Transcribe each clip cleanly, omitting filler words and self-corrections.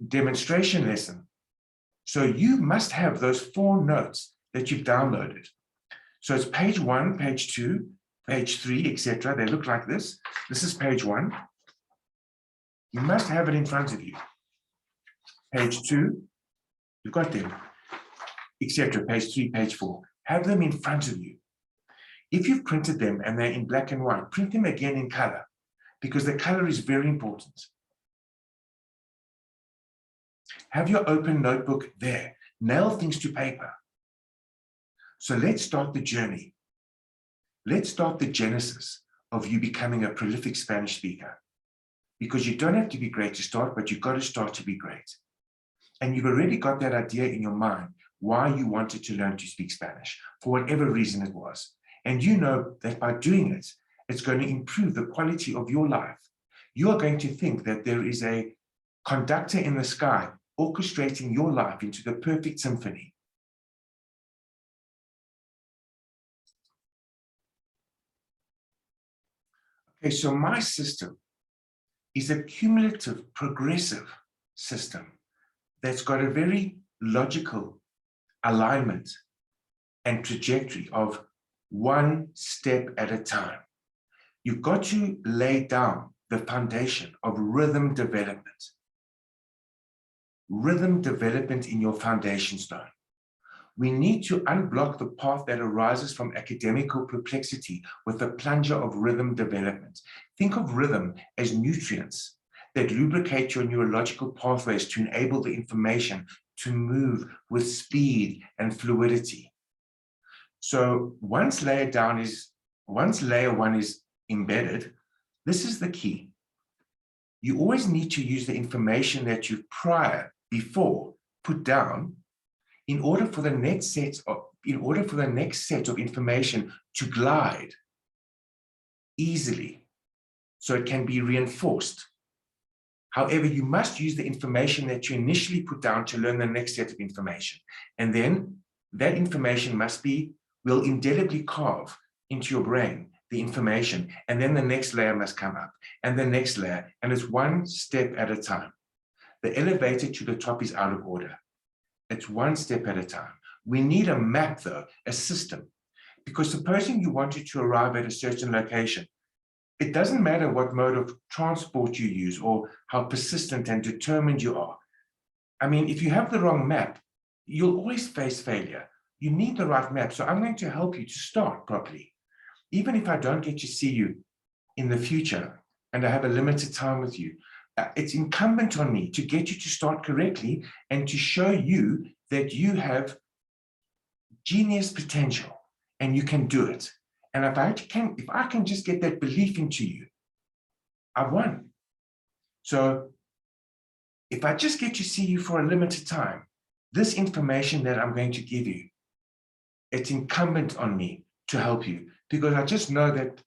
demonstration lesson. So you must have those 4 notes that you've downloaded. So it's page 1, page 2, page 3, etc. They look like this. This is page 1. You must have it in front of you. Page 2, you've got them, etc. Page 3, page 4. Have them in front of you. If you've printed them and they're in black and white, print them again in color, because the color is very important. Have your open notebook there. Nail things to paper. So let's start the journey. Let's start the genesis of you becoming a prolific Spanish speaker. Because you don't have to be great to start, but you've got to start to be great. And you've already got that idea in your mind why you wanted to learn to speak Spanish, for whatever reason it was. And you know that by doing it, it's going to improve the quality of your life. You are going to think that there is a conductor in the sky orchestrating your life into the perfect symphony. Okay, so my system is a cumulative, progressive system that's got a very logical alignment and trajectory of 1 step at a time. You've got to lay down the foundation of rhythm development. Rhythm development in your foundation stone. We need to unblock the path that arises from academical perplexity with a plunger of rhythm development. Think of rhythm as nutrients that lubricate your neurological pathways to enable the information to move with speed and fluidity. So once layer 1 is embedded, this is the key. You always need to use the information that you've before put down in order for the next set of information to glide easily, so it can be reinforced. However, you must use the information that you initially put down to learn the next set of information. And then that information will indelibly carve into your brain the information. And then the next layer must come up, and the next layer. And it's 1 step at a time. The elevator to the top is out of order. It's 1 step at a time. We need a map, though, a system. Because supposing you wanted to arrive at a certain location, it doesn't matter what mode of transport you use or how persistent and determined you are. I mean, if you have the wrong map, you'll always face failure. You need the right map. So I'm going to help you to start properly. Even if I don't get to see you in the future and I have a limited time with you, it's incumbent on me to get you to start correctly and to show you that you have genius potential and you can do it. And if I can just get that belief into you, I've won. So if I just get to see you for a limited time, this information that I'm going to give you, it's incumbent on me to help you, because I just know that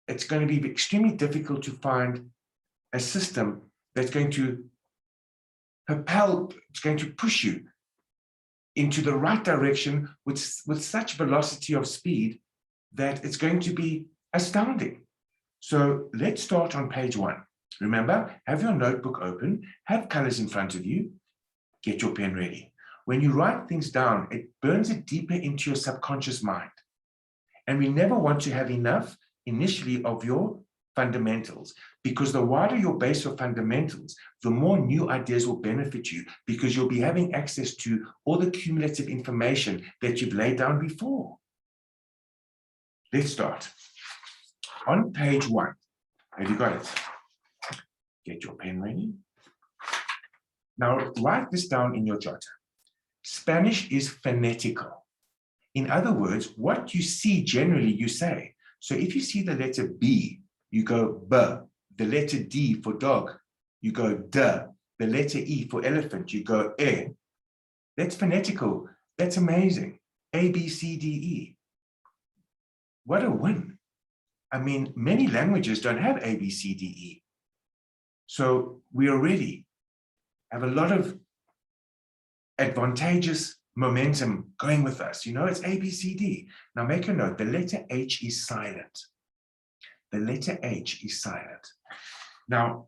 it's going to be extremely difficult to find a system that's going to it's going to push you into the right direction with such velocity of speed that it's going to be astounding. So let's start on page 1. Remember, have your notebook open, have colors in front of you, get your pen ready. When you write things down, it burns it deeper into your subconscious mind. And we never want to have enough initially of your fundamentals, because the wider your base of fundamentals, the more new ideas will benefit you, because you'll be having access to all the cumulative information that you've laid down before. Let's start. On page 1, have you got it? Get your pen ready. Now, write this down in your jotter. Spanish is phonetical. In other words, what you see generally you say. So if you see the letter B, you go B. The letter D for dog, you go D. The letter E for elephant, you go E. That's phonetical. That's amazing. A, B, C, D, E. What a win. I mean, many languages don't have A, B, C, D, E. So we already have a lot of advantageous momentum going with us. You know, it's A, B, C, D. Now make a note, the letter H is silent. The letter H is silent. Now,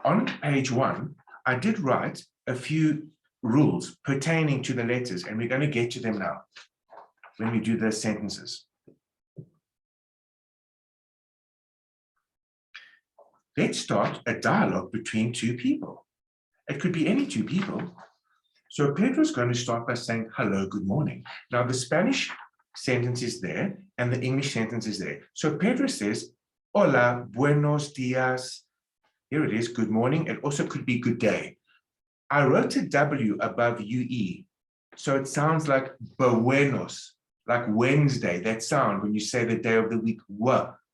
on page 1, I did write a few rules pertaining to the letters, and we're going to get to them now when we do the sentences. Let's start a dialogue between two people. It could be any two people. So Pedro's going to start by saying, hello, good morning. Now the Spanish sentence is there and the English sentence is there. So Pedro says, hola, buenos dias. Here it is, good morning. It also could be good day. I wrote a W above UE. So it sounds like buenos, like Wednesday, that sound when you say the day of the week,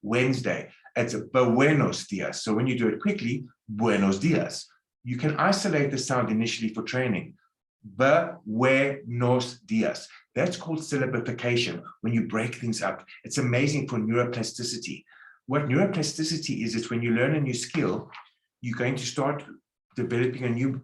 Wednesday. It's buenos dias. So when you do it quickly, buenos dias. You can isolate the sound initially for training. Buenos dias. That's called syllabification, when you break things up. It's amazing for neuroplasticity. What neuroplasticity is when you learn a new skill, you're going to start developing a new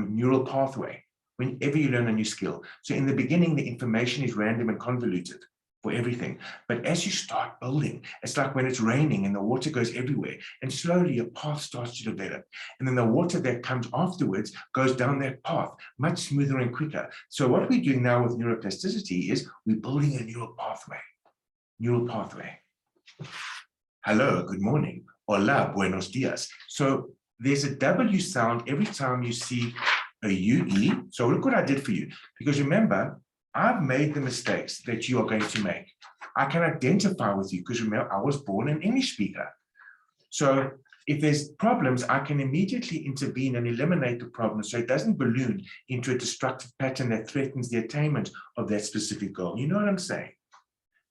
neural pathway whenever you learn a new skill. So in the beginning, the information is random and convoluted for everything. But as you start building, it's like when it's raining and the water goes everywhere, and slowly a path starts to develop. And then the water that comes afterwards goes down that path much smoother and quicker. So what we're doing now with neuroplasticity is we're building a neural pathway. Neural pathway. Hello, good morning. Hola, buenos dias. So there's a W sound every time you see a UE. So look what I did for you. Because remember, I've made the mistakes that you are going to make. I can identify with you because remember, I was born an English speaker. So if there's problems, I can immediately intervene and eliminate the problem so it doesn't balloon into a destructive pattern that threatens the attainment of that specific goal. You know what I'm saying?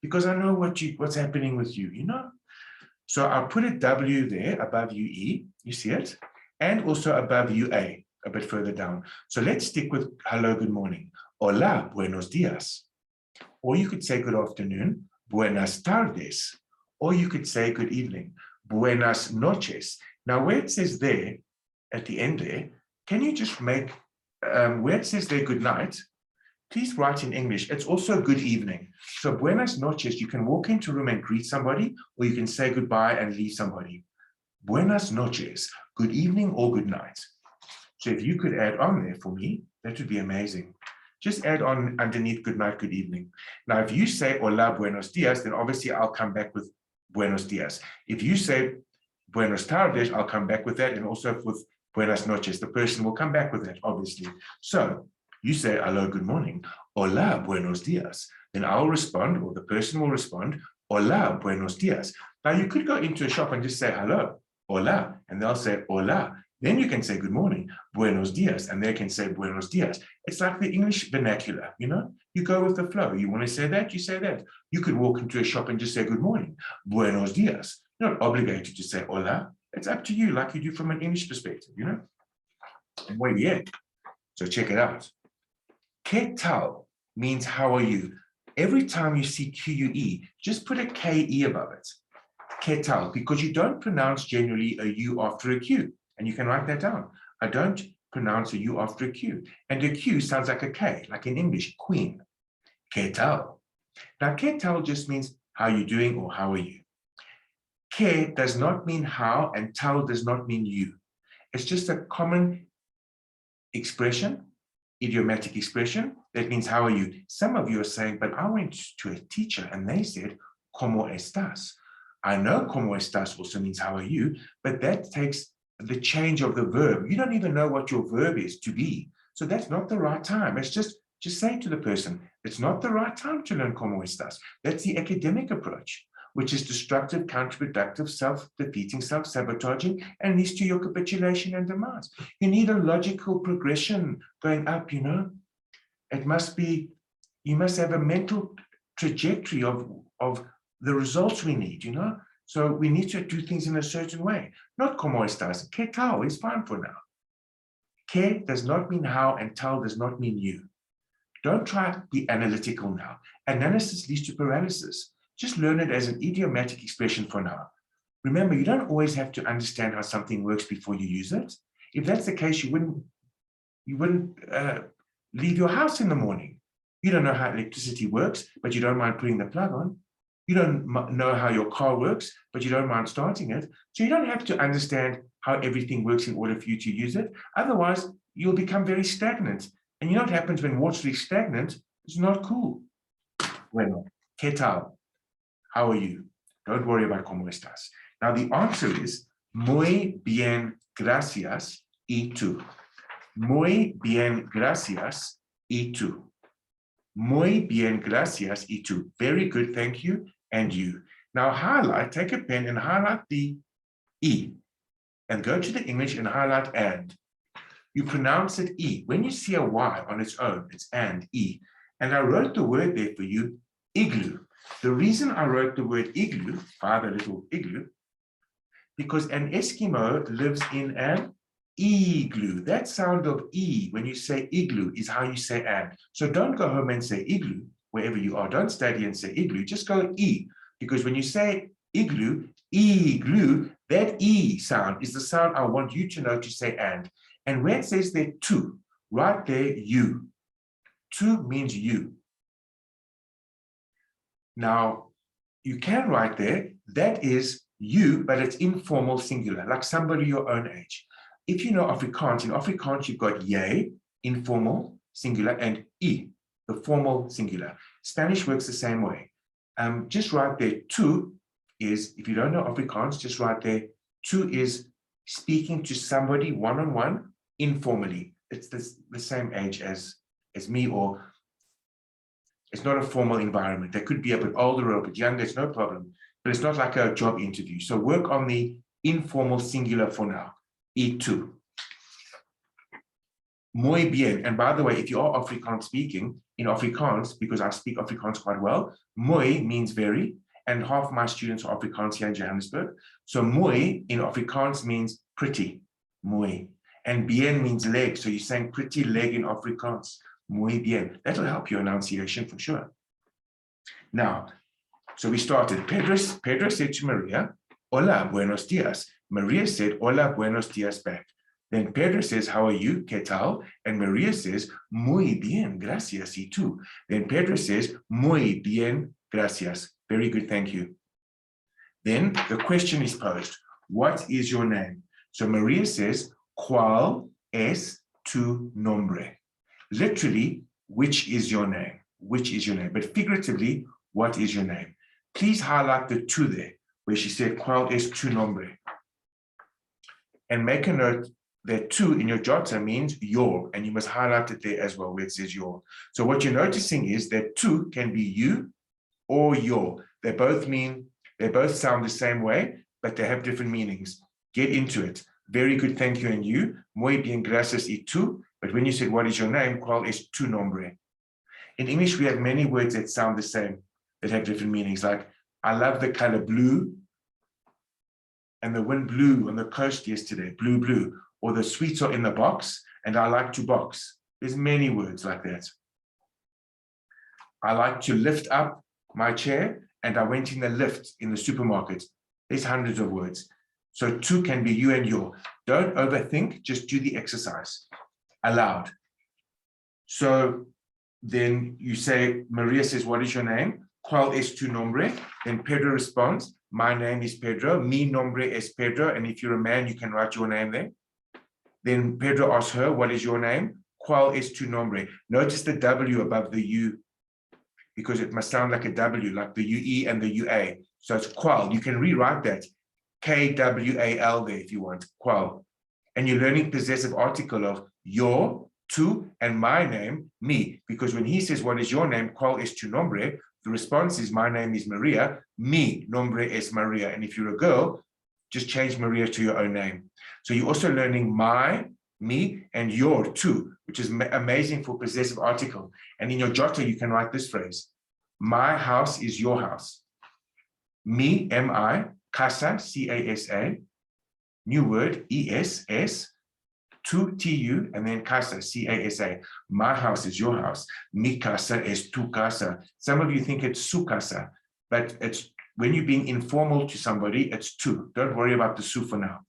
Because I know what's happening with you, you know? So I'll put a W there above UE, you see it? And also above UA, a bit further down. So let's stick with hello, good morning. Hola, buenos dias. Or you could say good afternoon, buenas tardes. Or you could say good evening, buenas noches. Now where it says there, at the end there, can you just make, where it says there good night, please write in English, it's also good evening. So buenas noches, you can walk into a room and greet somebody, or you can say goodbye and leave somebody. Buenas noches, good evening or good night. So if you could add on there for me, that would be amazing. Just add on underneath good night, good evening. Now, if you say hola, buenos dias, then obviously I'll come back with buenos dias. If you say buenos tardes, I'll come back with that, and also with buenas noches. The person will come back with that, obviously. So you say hello, good morning, hola, buenos dias. Then I'll respond, or the person will respond, hola, buenos dias. Now you could go into a shop and just say hello, hola, and they'll say hola. Then you can say good morning, buenos dias, and they can say buenos dias. It's like the English vernacular, you know? You go with the flow. You want to say that, you say that. You could walk into a shop and just say good morning, buenos dias. You're not obligated to say hola. It's up to you, like you do from an English perspective, you know? And well, yeah. So check it out. ¿Qué tal means how are you? Every time you see QUE, just put a KE above it. ¿Qué tal? Because you don't pronounce generally a U after a Q. And you can write that down. I don't pronounce a U after a Q. And a Q sounds like a K, like in English, queen. ¿Qué tal? Now, ¿qué tal just means how are you doing or how are you? ¿Qué does not mean how, and tal does not mean you. It's just a common expression, idiomatic expression, that means how are you? Some of you are saying, but I went to a teacher and they said, ¿Cómo estás? I know ¿Cómo estás also means how are you, but that takes the change of the verb. You don't even know what your verb is, to be. So that's not the right time. It's just say to the person, it's not the right time to learn ¿Cómo estás? That's the academic approach, which is destructive, counterproductive, self-defeating, self-sabotaging, and leads to your capitulation and demise. You need a logical progression going up, you know? It must be, you must have a mental trajectory of the results we need, you know? So we need to do things in a certain way. Not ¿Cómo estás? ¿Qué tal? Is fine for now. ¿Qué does not mean how, and tal does not mean you. Don't try to be analytical now. Analysis leads to paralysis. Just learn it as an idiomatic expression for now. Remember, you don't always have to understand how something works before you use it. If that's the case, you wouldn't leave your house in the morning. You don't know how electricity works, but you don't mind putting the plug on. You don't know how your car works, but you don't mind starting it. So you don't have to understand how everything works in order for you to use it. Otherwise, you'll become very stagnant. And you know what happens when water is stagnant? It's not cool. Bueno, ¿qué tal? How are you? Don't worry about cómo estás. Now the answer is muy bien, gracias, y tú. Muy bien, gracias, y tú. Muy bien, gracias, y tú. Very good, thank you, and you. Now highlight, take a pen and highlight the E, and go to the English and highlight and. You pronounce it E. When you see a Y on its own, it's and, E. And I wrote the word there for you, igloo. The reason I wrote the word igloo, by the little igloo, because an Eskimo lives in an igloo. That sound of E when you say igloo is how you say and. So don't go home and say igloo wherever you are. Don't study and say igloo. Just go E. Because when you say igloo, igloo, that E sound is the sound I want you to know to say and. And where it says there two, right there, you. Two means you. Now, you can write there, that is you, but it's informal singular, like somebody your own age. If you know Afrikaans, in Afrikaans you've got jy, informal singular, and I, the formal singular. Spanish works the same way. Just write there, tu is, if you don't know Afrikaans, just write there, tu is speaking to somebody one-on-one, informally. It's the same age as me, or it's not a formal environment. They could be a bit older or a bit younger, it's no problem, but it's not like a job interview. So work on the informal singular for now, y tú. Muy bien. And by the way, if you are Afrikaans speaking, in Afrikaans, because I speak Afrikaans quite well, muy means very, and half of my students are Afrikaans here in Johannesburg. So muy in Afrikaans means pretty, muy. And bien means leg. So you're saying pretty leg in Afrikaans. Muy bien. That'll help your enunciation for sure. Now, so we started. Pedro said to Maria, hola, buenos dias. Maria said, hola, buenos dias back. Then Pedro says, how are you? ¿Qué tal? And Maria says, muy bien, gracias, y tú. Then Pedro says, muy bien, gracias. Very good, thank you. Then the question is posed. What is your name? So Maria says, ¿cuál es tu nombre? Literally, which is your name? Which is your name? But figuratively, what is your name? Please highlight the tu there, where she said, ¿cuál es tu nombre? And make a note that tu in your jota means your, and you must highlight it there as well, where it says your. So what you're noticing is that tu can be you or your. They both sound the same way, but they have different meanings. Get into it. Very good, thank you, and you. Muy bien, gracias, y tú. But when you said, what is your name? ¿Cuál es tu nombre? In English, we have many words that sound the same, that have different meanings. Like, I love the color blue, and the wind blew on the coast yesterday, blue, blue. Or the sweets are in the box, and I like to box. There's many words like that. I like to lift up my chair, and I went in the lift in the supermarket. There's hundreds of words. So tu can be you and your. Don't overthink, just do the exercise aloud. So then you say, Maria says, what is your name? ¿Cuál es tu nombre? Then Pedro responds, my name is Pedro. Mi nombre es Pedro. And if you're a man, you can write your name there. Then Pedro asks her, what is your name? ¿Cuál es tu nombre? Notice the W above the U, because it must sound like a W, like the UE and the UA. So it's ¿cuál? You can rewrite that. KWAL there if you want, ¿cuál? And you're learning possessive article of your, tu, and my name, me. Because when he says, what is your name? ¿Cuál es tu nombre? The response is, my name is Maria. Mi nombre es Maria. And if you're a girl, just change Maria to your own name. So you're also learning my, me, and your, tu, which is amazing for possessive article. And in your jota, you can write this phrase. My house is your house. Me, M-I, casa, C-A-S-A, new word, E-S-S, tu, T-U, and then casa, C-A-S-A. My house is your house. Mi casa es tu casa. Some of you think it's su casa, but it's when you're being informal to somebody, it's tu. Don't worry about the su for now.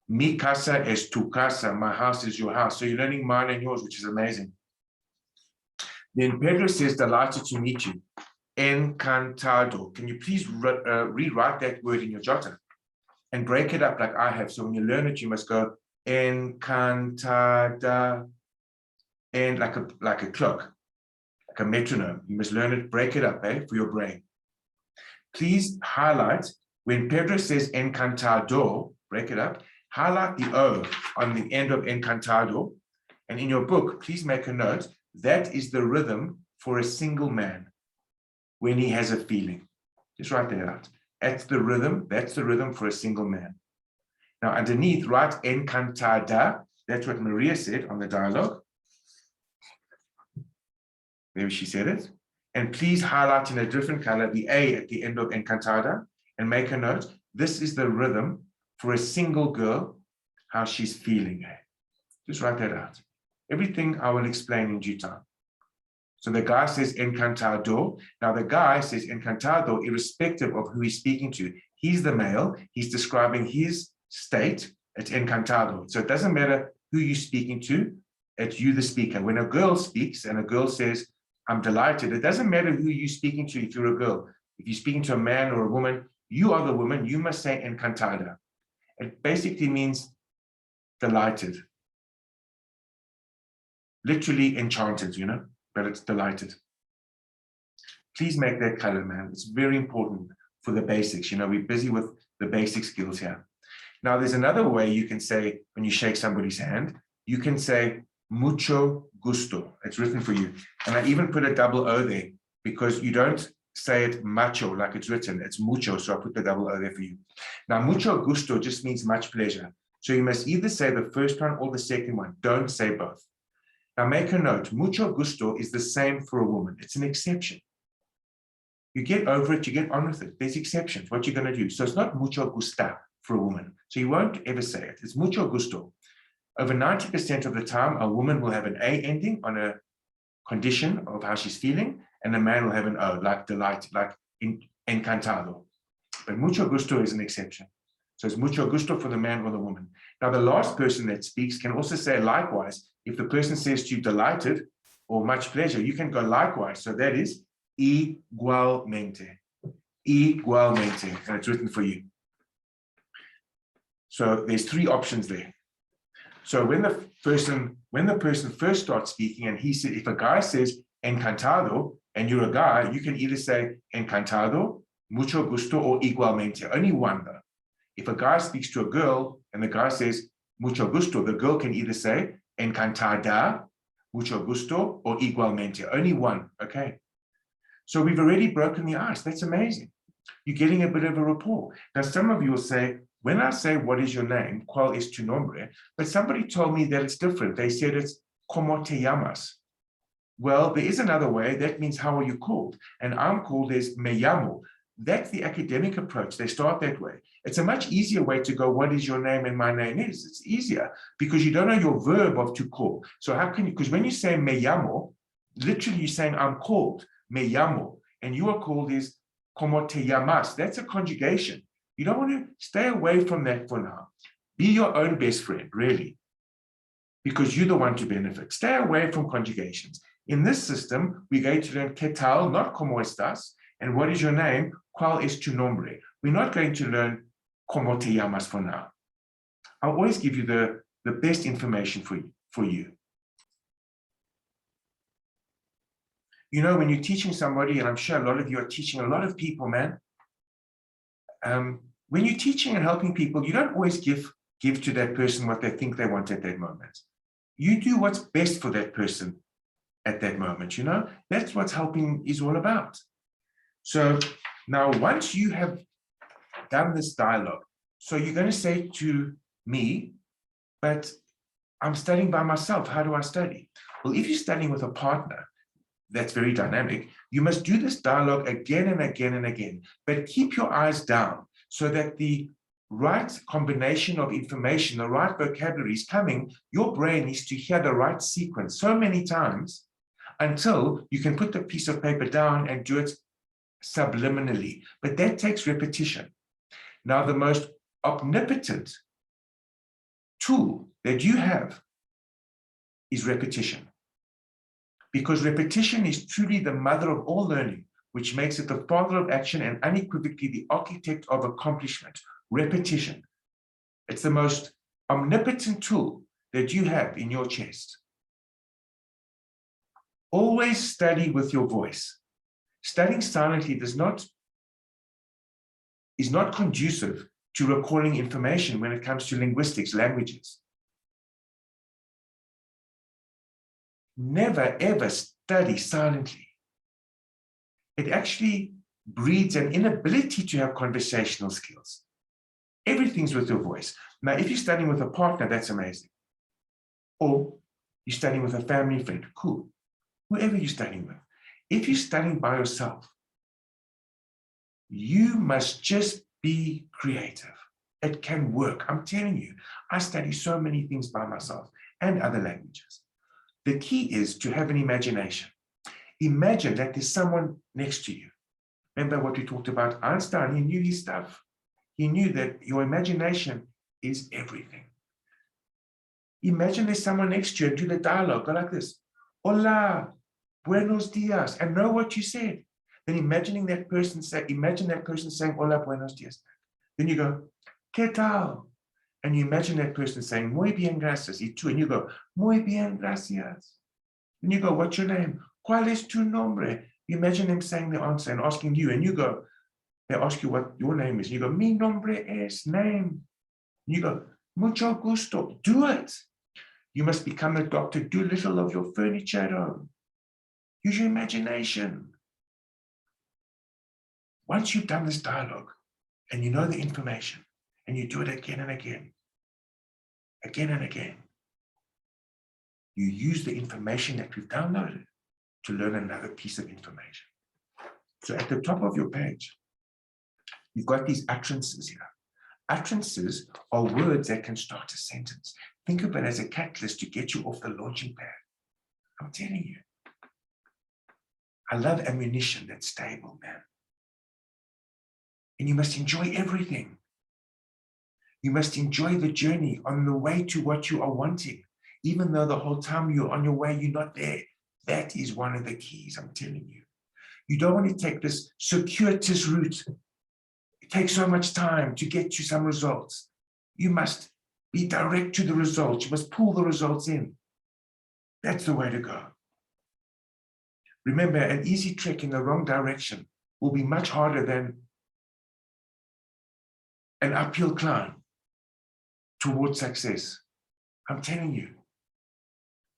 Mi casa es tu casa. My house is your house. So you're learning mine and yours, which is amazing. Then Pedro says, delighted to meet you. Encantado. Can you please rewrite that word in your jota and break it up like I have? So when you learn it, you must go encantada, and like a clock, like a metronome. You must learn it, break it up, for your brain. Please highlight when Pedro says encantado, break it up, highlight the O on the end of encantado. And in your book, please make a note, that is the rhythm for a single man when he has a feeling. Just write that out. That's the rhythm for a single man. Now underneath, write encantada. That's what Maria said on the dialogue. There she said it. And please highlight in a different color the A at the end of encantada and make a note. This is the rhythm for a single girl, how she's feeling. Just write that out. Everything I will explain in due time. So the guy says encantado. Now the guy says encantado irrespective of who he's speaking to. He's the male. He's describing his state. It's encantado. So it doesn't matter who you're speaking to. It's you, the speaker. When a girl speaks and a girl says, I'm delighted, it doesn't matter who you're speaking to if you're a girl. If you're speaking to a man or a woman, you are the woman, you must say encantada. It basically means delighted. Literally enchanted, but it's delighted. Please make that color, man. It's very important for the basics. We're busy with the basic skills here. Now, there's another way you can say, when you shake somebody's hand, you can say, mucho gusto. It's written for you. And I even put a double O there because you don't say it macho like it's written. It's mucho, so I put the double O there for you. Now, mucho gusto just means much pleasure. So you must either say the first one or the second one. Don't say both. Now, make a note. Mucho gusto is the same for a woman. It's an exception. You get over it, you get on with it. There's exceptions. What you're going to do. So it's not mucho gusta for a woman. So you won't ever say it. It's mucho gusto. Over 90% of the time, a woman will have an A ending on a condition of how she's feeling, and a man will have an O, like delight, like encantado. But mucho gusto is an exception. So it's mucho gusto for the man or the woman. Now, the last person that speaks can also say likewise. If the person says to you delighted or much pleasure, you can go likewise. So that is igualmente. Igualmente. And it's written for you. So there's three options there. So when the person first starts speaking and he said, if a guy says encantado and you're a guy, you can either say encantado, mucho gusto, or igualmente. Only one though. If a guy speaks to a girl and the guy says mucho gusto, the girl can either say encantada, mucho gusto, or igualmente. Only one, okay? So we've already broken the ice. That's amazing. You're getting a bit of a rapport. Now, some of you will say, when I say, what is your name? ¿Cuál es tu nombre? But somebody told me that it's different. They said it's ¿Cómo te llamas? Well, there is another way. That means, how are you called? And I'm called as me llamo. That's the academic approach. They start that way. It's a much easier way to go, what is your name? And my name is. It's easier because you don't know your verb of to call. So how can you, because when you say me llamo, literally you're saying I'm called, me llamo. And you are called is ¿Cómo te llamas? That's a conjugation. You don't want to stay away from that for now. Be your own best friend, really, because you're the one to benefit. Stay away from conjugations. In this system, we're going to learn ¿Qué tal?, not ¿Cómo estás? And what is your name? ¿Cuál es tu nombre? We're not going to learn ¿Cómo te llamas for now. I'll always give you the best information for you. When you're teaching somebody, and I'm sure a lot of you are teaching a lot of people, man, when you're teaching and helping people, you don't always give to that person what they think they want at that moment. You do what's best for that person at that moment, That's what helping is all about. So now, once you have done this dialogue, so you're going to say to me, but I'm studying by myself. How do I study? Well, if you're studying with a partner, that's very dynamic. You must do this dialogue again and again and again, but keep your eyes down so that the right combination of information, the right vocabulary is coming. Your brain needs to hear the right sequence so many times until you can put the piece of paper down and do it subliminally. But that takes repetition. Now, the most omnipotent tool that you have is repetition. Because repetition is truly the mother of all learning, which makes it the father of action and unequivocally the architect of accomplishment. Repetition. It's the most omnipotent tool that you have in your chest. Always study with your voice. Studying silently is not conducive to recalling information when it comes to linguistics, languages. Never, ever study silently. It actually breeds an inability to have conversational skills. Everything's with your voice. Now, if you're studying with a partner, that's amazing. Or you're studying with a family friend, cool. Whoever you're studying with. If you're studying by yourself, you must just be creative. It can work. I'm telling you, I study so many things by myself and other languages. The key is to have an imagination. Imagine that there's someone next to you. Remember what we talked about Einstein? He knew his stuff. He knew that your imagination is everything. Imagine there's someone next to you and do the dialogue. Go like this. Hola, buenos dias. And know what you said. Then imagine that person saying hola, buenos dias. Then you go, ¿qué tal? And you imagine that person saying muy bien, gracias. And you go, muy bien, gracias. And you go, what's your name? ¿Cuál es tu nombre? You imagine them saying the answer and asking you, and you go, they ask you what your name is. And you go, mi nombre es name. And you go, mucho gusto. Do it. You must become a Dr. Dolittle of your furniture at home. Use your imagination. Once you've done this dialogue and you know the information and you do it again and again, you use the information that we've downloaded to learn another piece of information. So at the top of your page, you've got these utterances here. Utterances are words that can start a sentence. Think of it as a catalyst to get you off the launching pad. I'm telling you. I love ammunition that's stable, man. And you must enjoy everything. You must enjoy the journey on the way to what you are wanting, even though the whole time you're on your way, you're not there. That is one of the keys, I'm telling you. You don't want to take this circuitous route. It takes so much time to get you some results. You must be direct to the results. You must pull the results in. That's the way to go. Remember, an easy trek in the wrong direction will be much harder than an uphill climb towards success. I'm telling you.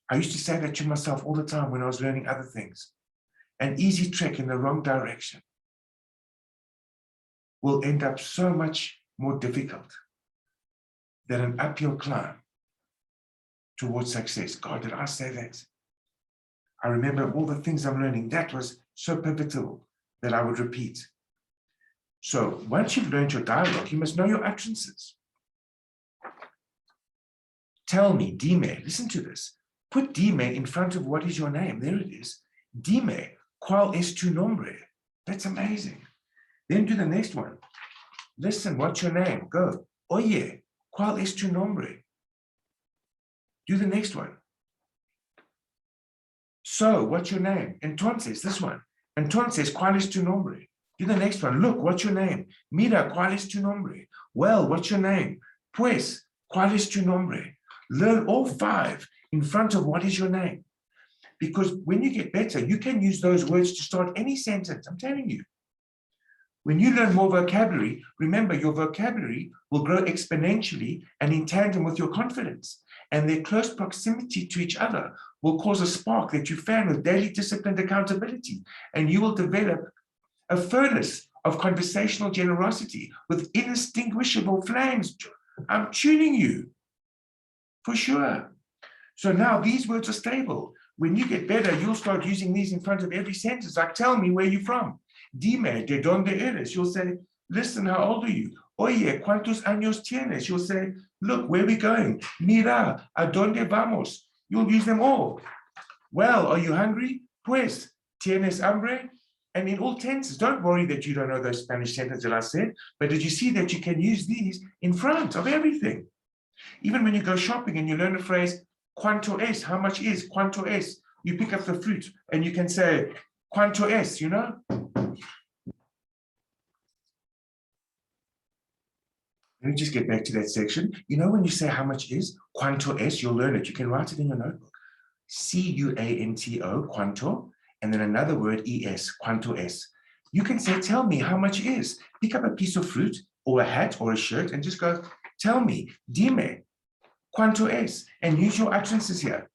I used to say that to myself all the time when I was learning other things. An easy trek in the wrong direction will end up so much more difficult than an uphill climb towards success. God, did I say that? I remember all the things I'm learning. That was so pivotal that I would repeat. So once you've learned your dialogue, you must know your utterances. Tell me, dime, listen to this. Put dime in front of what is your name. There it is. Dime, ¿cuál es tu nombre? That's amazing. Then do the next one. Listen, what's your name? Go. Oye, ¿cuál es tu nombre? Do the next one. So, what's your name? Entonces, this one. Entonces, ¿cuál es tu nombre? Do the next one. Look, what's your name? Mira, ¿cuál es tu nombre? Well, what's your name? Pues, ¿cuál es tu nombre? Learn all 5 in front of what is your name. Because when you get better, you can use those words to start any sentence. I'm telling you. When you learn more vocabulary, remember your vocabulary will grow exponentially and in tandem with your confidence. And their close proximity to each other will cause a spark that you fan with daily disciplined accountability. And you will develop a furnace of conversational generosity with indistinguishable flames. I'm tuning you, for sure. So now these words are stable. When you get better, you'll start using these in front of every sentence. Like, tell me where you're from. Dime, ¿de dónde eres? You'll say, listen, how old are you? Oye, ¿cuántos años tienes? You'll say, look, where are we going? Mira, ¿a dónde vamos? You'll use them all. Well, are you hungry? Pues, ¿tienes hambre? And in all tenses, don't worry that you don't know those Spanish sentences that I said, but did you see that you can use these in front of everything? Even when you go shopping and you learn a phrase, ¿cuánto es? How much is? ¿Cuánto es? You pick up the fruit and you can say, ¿cuánto es? You know? Let me just get back to that section. You know, when you say how much is, quanto es, you'll learn it. You can write it in your notebook. C-U-A-N-T-O, quanto, and then another word, es, quanto es. You can say, tell me how much is. Pick up a piece of fruit or a hat or a shirt and just go, tell me, dime, quanto es, and use your utterances here.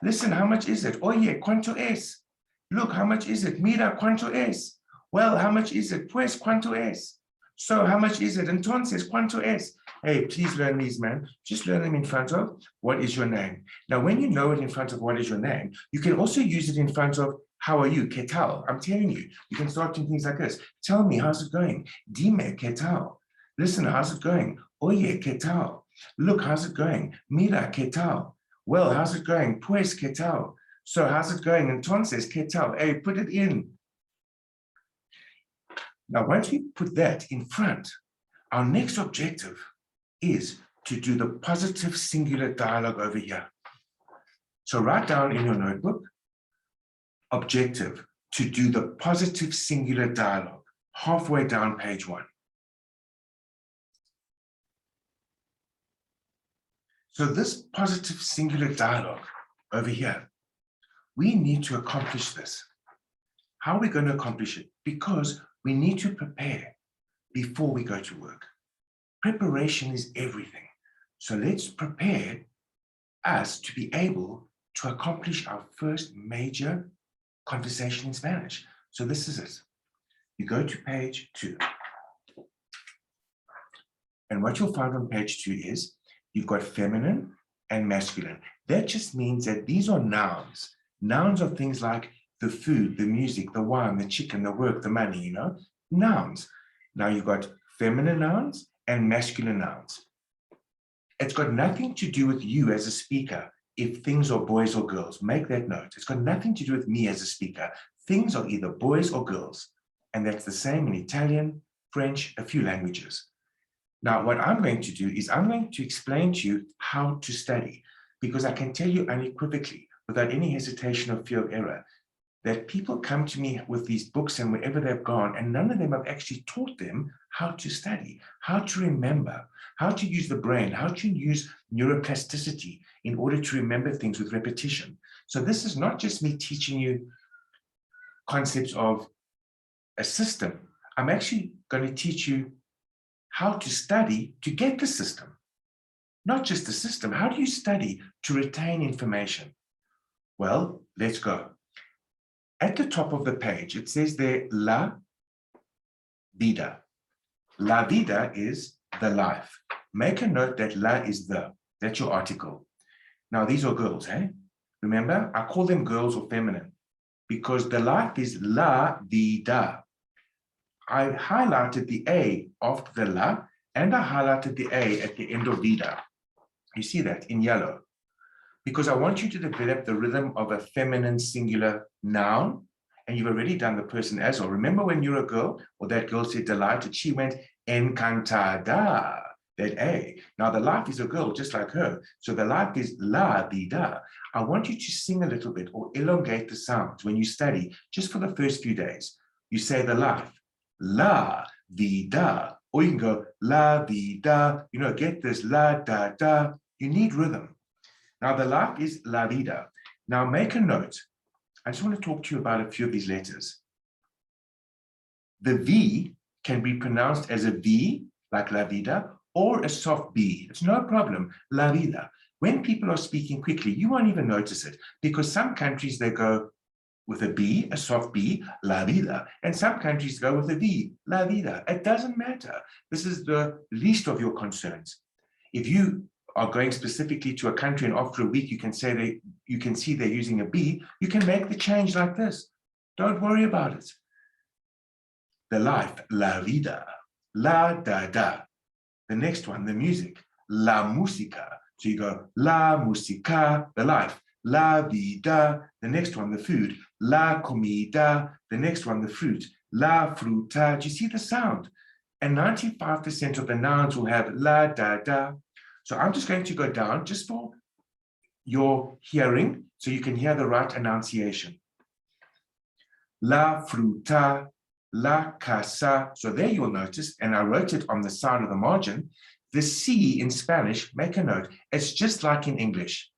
Listen, how much is it? Oye, cuánto es? Look, how much is it? Mira, cuánto es? Well, how much is it? Pues, cuánto es? So, how much is it? Entonces, cuánto es? Hey, please learn these, man. Just learn them in front of what is your name. Now, when you know it in front of what is your name, you can also use it in front of how are you? ¿Qué tal? I'm telling you, you can start doing things like this. Tell me, how's it going? Dime, ¿qué tal? Listen, how's it going? Oye, ¿qué tal? Look, how's it going? Mira, ¿qué tal? Well, how's it going? Pues, ¿qué tal? So, how's it going? Entonces, ¿qué tal? Hey, put it in. Now, once we put that in front, our next objective is to do the positive singular dialogue over here. So write down in your notebook, objective, to do the positive singular dialogue, halfway down page 1. So this positive singular dialogue over here, we need to accomplish this. How are we going to accomplish it? Because we need to prepare before we go to work. Preparation is everything. So let's prepare us to be able to accomplish our first major conversation in Spanish. So this is it. You go to page 2. And what you'll find on page 2 is you've got feminine and masculine. That just means that these are nouns. Nouns are things like the food, the music, the wine, the chicken, the work, the money, you know, nouns. Now you've got feminine nouns and masculine nouns. It's got nothing to do with you as a speaker if things are boys or girls. Make that note. It's got nothing to do with me as a speaker. Things are either boys or girls. And that's the same in Italian, French, a few languages. Now, what I'm going to do is I'm going to explain to you how to study, because I can tell you unequivocally, without any hesitation or fear of error, that people come to me with these books and wherever they've gone, and none of them have actually taught them how to study, how to remember, how to use the brain, how to use neuroplasticity in order to remember things with repetition. So this is not just me teaching you concepts of a system. I'm actually going to teach you how to study to get the system. Not just the system. How do you study to retain information? Well, let's go. At the top of the page, it says there, la vida. La vida is the life. Make a note that la is the. That's your article. Now, these are girls, eh? Remember, I call them girls or feminine because the life is la vida. I highlighted the A after the la, and I highlighted the A at the end of vida. You see that in yellow. Because I want you to develop the rhythm of a feminine singular noun, and you've already done the person as well. Remember when you're a girl, or that girl said delighted, she went encantada, that A. Now the life is a girl just like her, so the life is la vida. I want you to sing a little bit or elongate the sounds when you study, just for the first few days. You say the life, la vida, or you can go la vida, you know, get this, la da da. You need rhythm. Now, the life is la vida. Now, make a note. I just want to talk to you about a few of these letters. The V can be pronounced as a V, like la vida, or a soft B. It's no problem, la vida. When people are speaking quickly, you won't even notice it, because some countries, they go with a B, a soft B, la vida, and some countries go with a V, la vida. It doesn't matter. This is the least of your concerns. If you are going specifically to a country and after a week you can say you can see they're using a B, you can make the change like this. Don't worry about it. The life, la vida, la da da. The next one, the music, la música. So you go la música, the life, la vida. The next one, the food, la comida. The next one, the fruit, la fruta. Do you see the sound? And 95% of the nouns will have la da da. So I'm just going to go down just for your hearing so you can hear the right enunciation. La fruta, la casa. So there you'll notice, and I wrote it on the side of the margin, The C in Spanish, make a note, it's just like in English.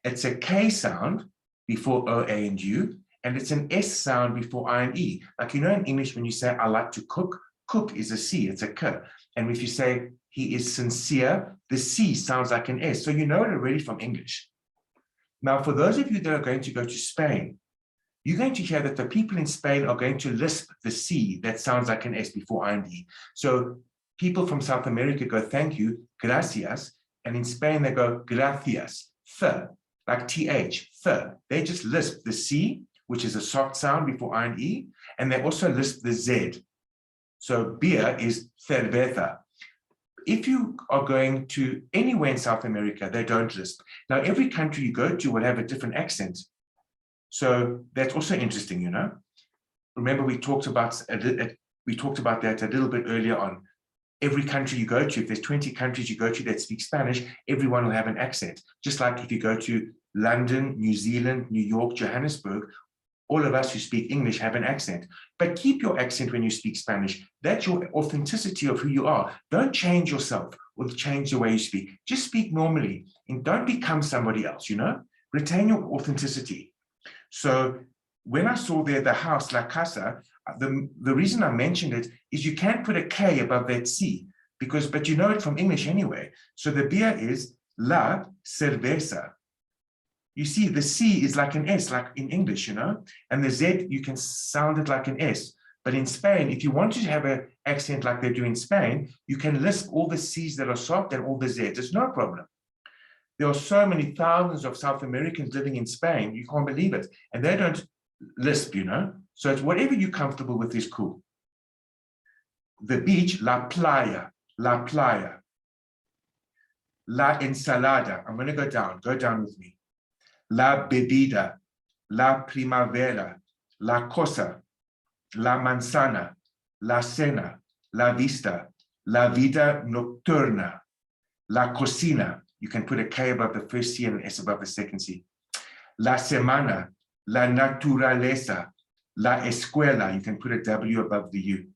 It's a K sound before O, A, and U, and it's an S sound before I and E. Like, you know, in English, when you say, I like to cook, cook is a C, it's a K. And if you say, he is sincere, the C sounds like an S. So you know it already from English. Now, for those of you that are going to go to Spain, you're going to hear that the people in Spain are going to lisp the C that sounds like an S before I and E. So people from South America go, thank you, gracias. And in Spain, they go, gracias, th, like TH, th. They just lisp the C, which is a soft sound before I and E, and they also lisp the Z. So beer is cerveza. If you are going to anywhere in South America, they don't lisp. Now, every country you go to will have a different accent. So that's also interesting, you know. Remember, we talked about that a little bit earlier on. Every country you go to, if there's 20 countries you go to that speak Spanish, everyone will have an accent. Just like if you go to London, New Zealand, New York, Johannesburg, all of us who speak English have an accent. But keep your accent when you speak Spanish. That's your authenticity of who you are. Don't change yourself or change the way you speak. Just speak normally and don't become somebody else, you know? Retain your authenticity. So when I saw there the house, La Casa, the reason I mentioned it is you can't put a K above that C, but you know it from English anyway. So the beer is La Cerveza. You see, the C is like an S, like in English, you know, and the Z, you can sound it like an S. But in Spain, if you want to have an accent like they do in Spain, you can lisp all the C's that are soft and all the Z's. It's no problem. There are so many thousands of South Americans living in Spain, you can't believe it. And they don't lisp, you know. So it's whatever you're comfortable with is cool. The beach, la playa, la playa. La ensalada, I'm going to go down with me. La bebida, la primavera, la cosa, la manzana, la cena, la vista, la vida nocturna, la cocina. You can put a K above the first C and an S above the second C. La semana, la naturaleza, la escuela. You can put a W above the U.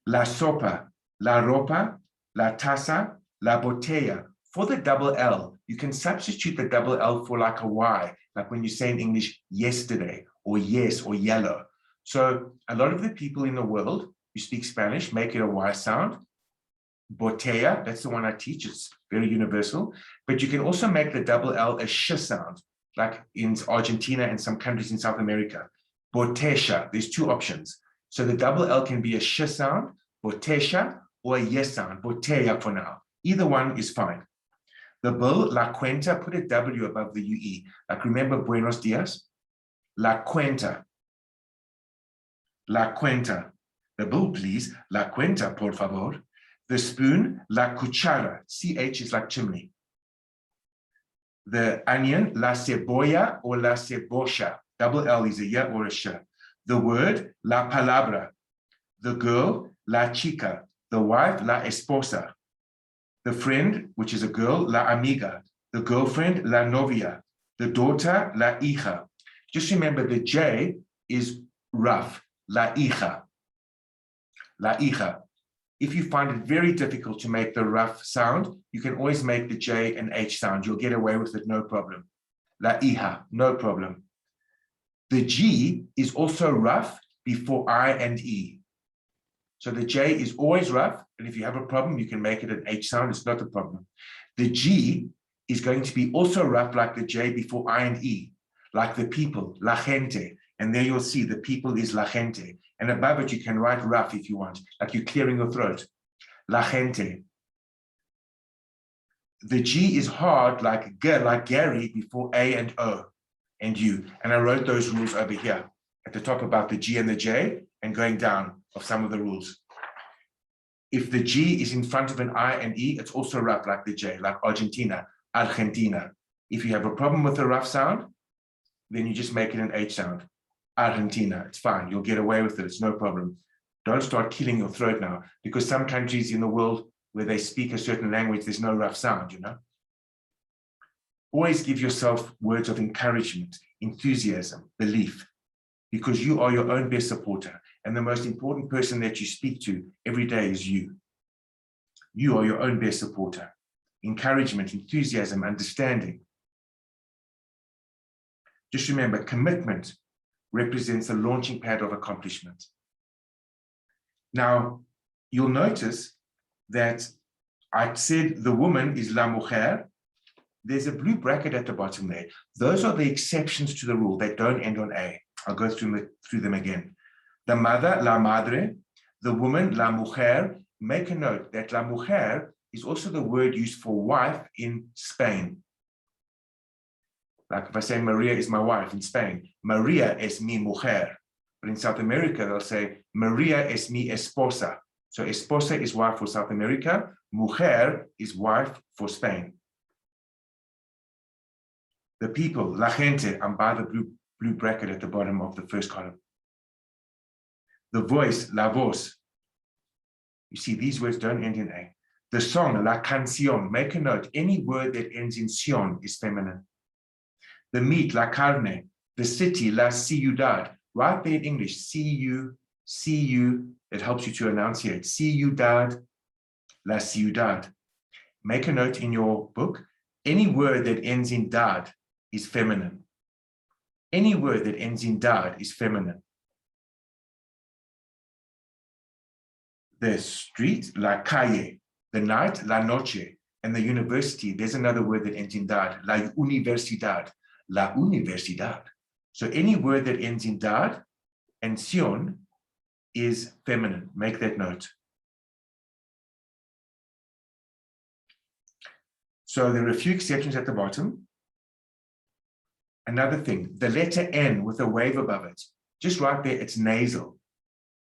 La sopa, la ropa, la taza, la botella. For the double L, you can substitute the double L for like a Y, like when you say in English, yesterday, or yes, or yellow. So a lot of the people in the world who speak Spanish make it a Y sound. Botella, that's the one I teach, it's very universal. But you can also make the double L a sh sound, like in Argentina and some countries in South America. Botella, there's two options. So the double L can be a sh sound, botella, or a yes sound, botella for now. Either one is fine. The bill, la cuenta, put a W above the UE. Like remember buenos dias? La cuenta. La cuenta. The bill, please. La cuenta, por favor. The spoon, la cuchara. CH is like chimney. The onion, la cebolla or la cebolla. Double L is a ya or a sh. The word, la palabra. The girl, la chica. The wife, la esposa. The friend, which is a girl, la amiga. The girlfriend, la novia. The daughter, la hija. Just remember the J is rough, la hija. La hija. If you find it very difficult to make the rough sound, you can always make the J and H sound. You'll get away with it, no problem. La hija, no problem. The G is also rough before I and E. So the J is always rough, and if you have a problem, you can make it an H sound. It's not a problem. The G is going to be also rough like the J before I and E, like the people, la gente. And there you'll see the people is la gente. And above it, you can write rough if you want, like you're clearing your throat. La gente. The G is hard like Gary before A and O and U. And I wrote those rules over here at the top about the G and the J and going down of some of the rules. If the G is in front of an I and E, it's also rough like the J, like Argentina, Argentina. If you have a problem with a rough sound, then you just make it an H sound. Argentina, it's fine. You'll get away with it. It's no problem. Don't start killing your throat now, because some countries in the world where they speak a certain language, there's no rough sound, you know. Always give yourself words of encouragement, enthusiasm, belief, because you are your own best supporter. And the most important person that you speak to every day is you. You are your own best supporter. Encouragement, enthusiasm, understanding. Just remember, commitment represents the launching pad of accomplishment. Now, you'll notice that I said the woman is la mujer. There's a blue bracket at the bottom there. Those are the exceptions to the rule that don't end on A. I'll go through them again. The mother, la madre. The woman, la mujer. Make a note that la mujer is also the word used for wife in Spain. Like if I say Maria is my wife in Spain, Maria es mi mujer. But in South America, they'll say Maria es mi esposa. So esposa is wife for South America, mujer is wife for Spain. The people, la gente, I'm by the blue bracket at the bottom of the first column. The voice, la voz. You see, these words don't end in A. The song, la canción. Make a note, any word that ends in ción is feminine. The meat, la carne. The city, la ciudad. Right there in English, C-U, it helps you to enunciate. Ciudad, la ciudad. Make a note in your book, any word that ends in dad is feminine. Any word that ends in dad is feminine. The street, la calle. The night, la noche. And the university, there's another word that ends in dad, la universidad. La universidad. So any word that ends in dad and ción is feminine. Make that note. So there are a few exceptions at the bottom. Another thing, the letter N with a wave above it, just right there, it's nasal,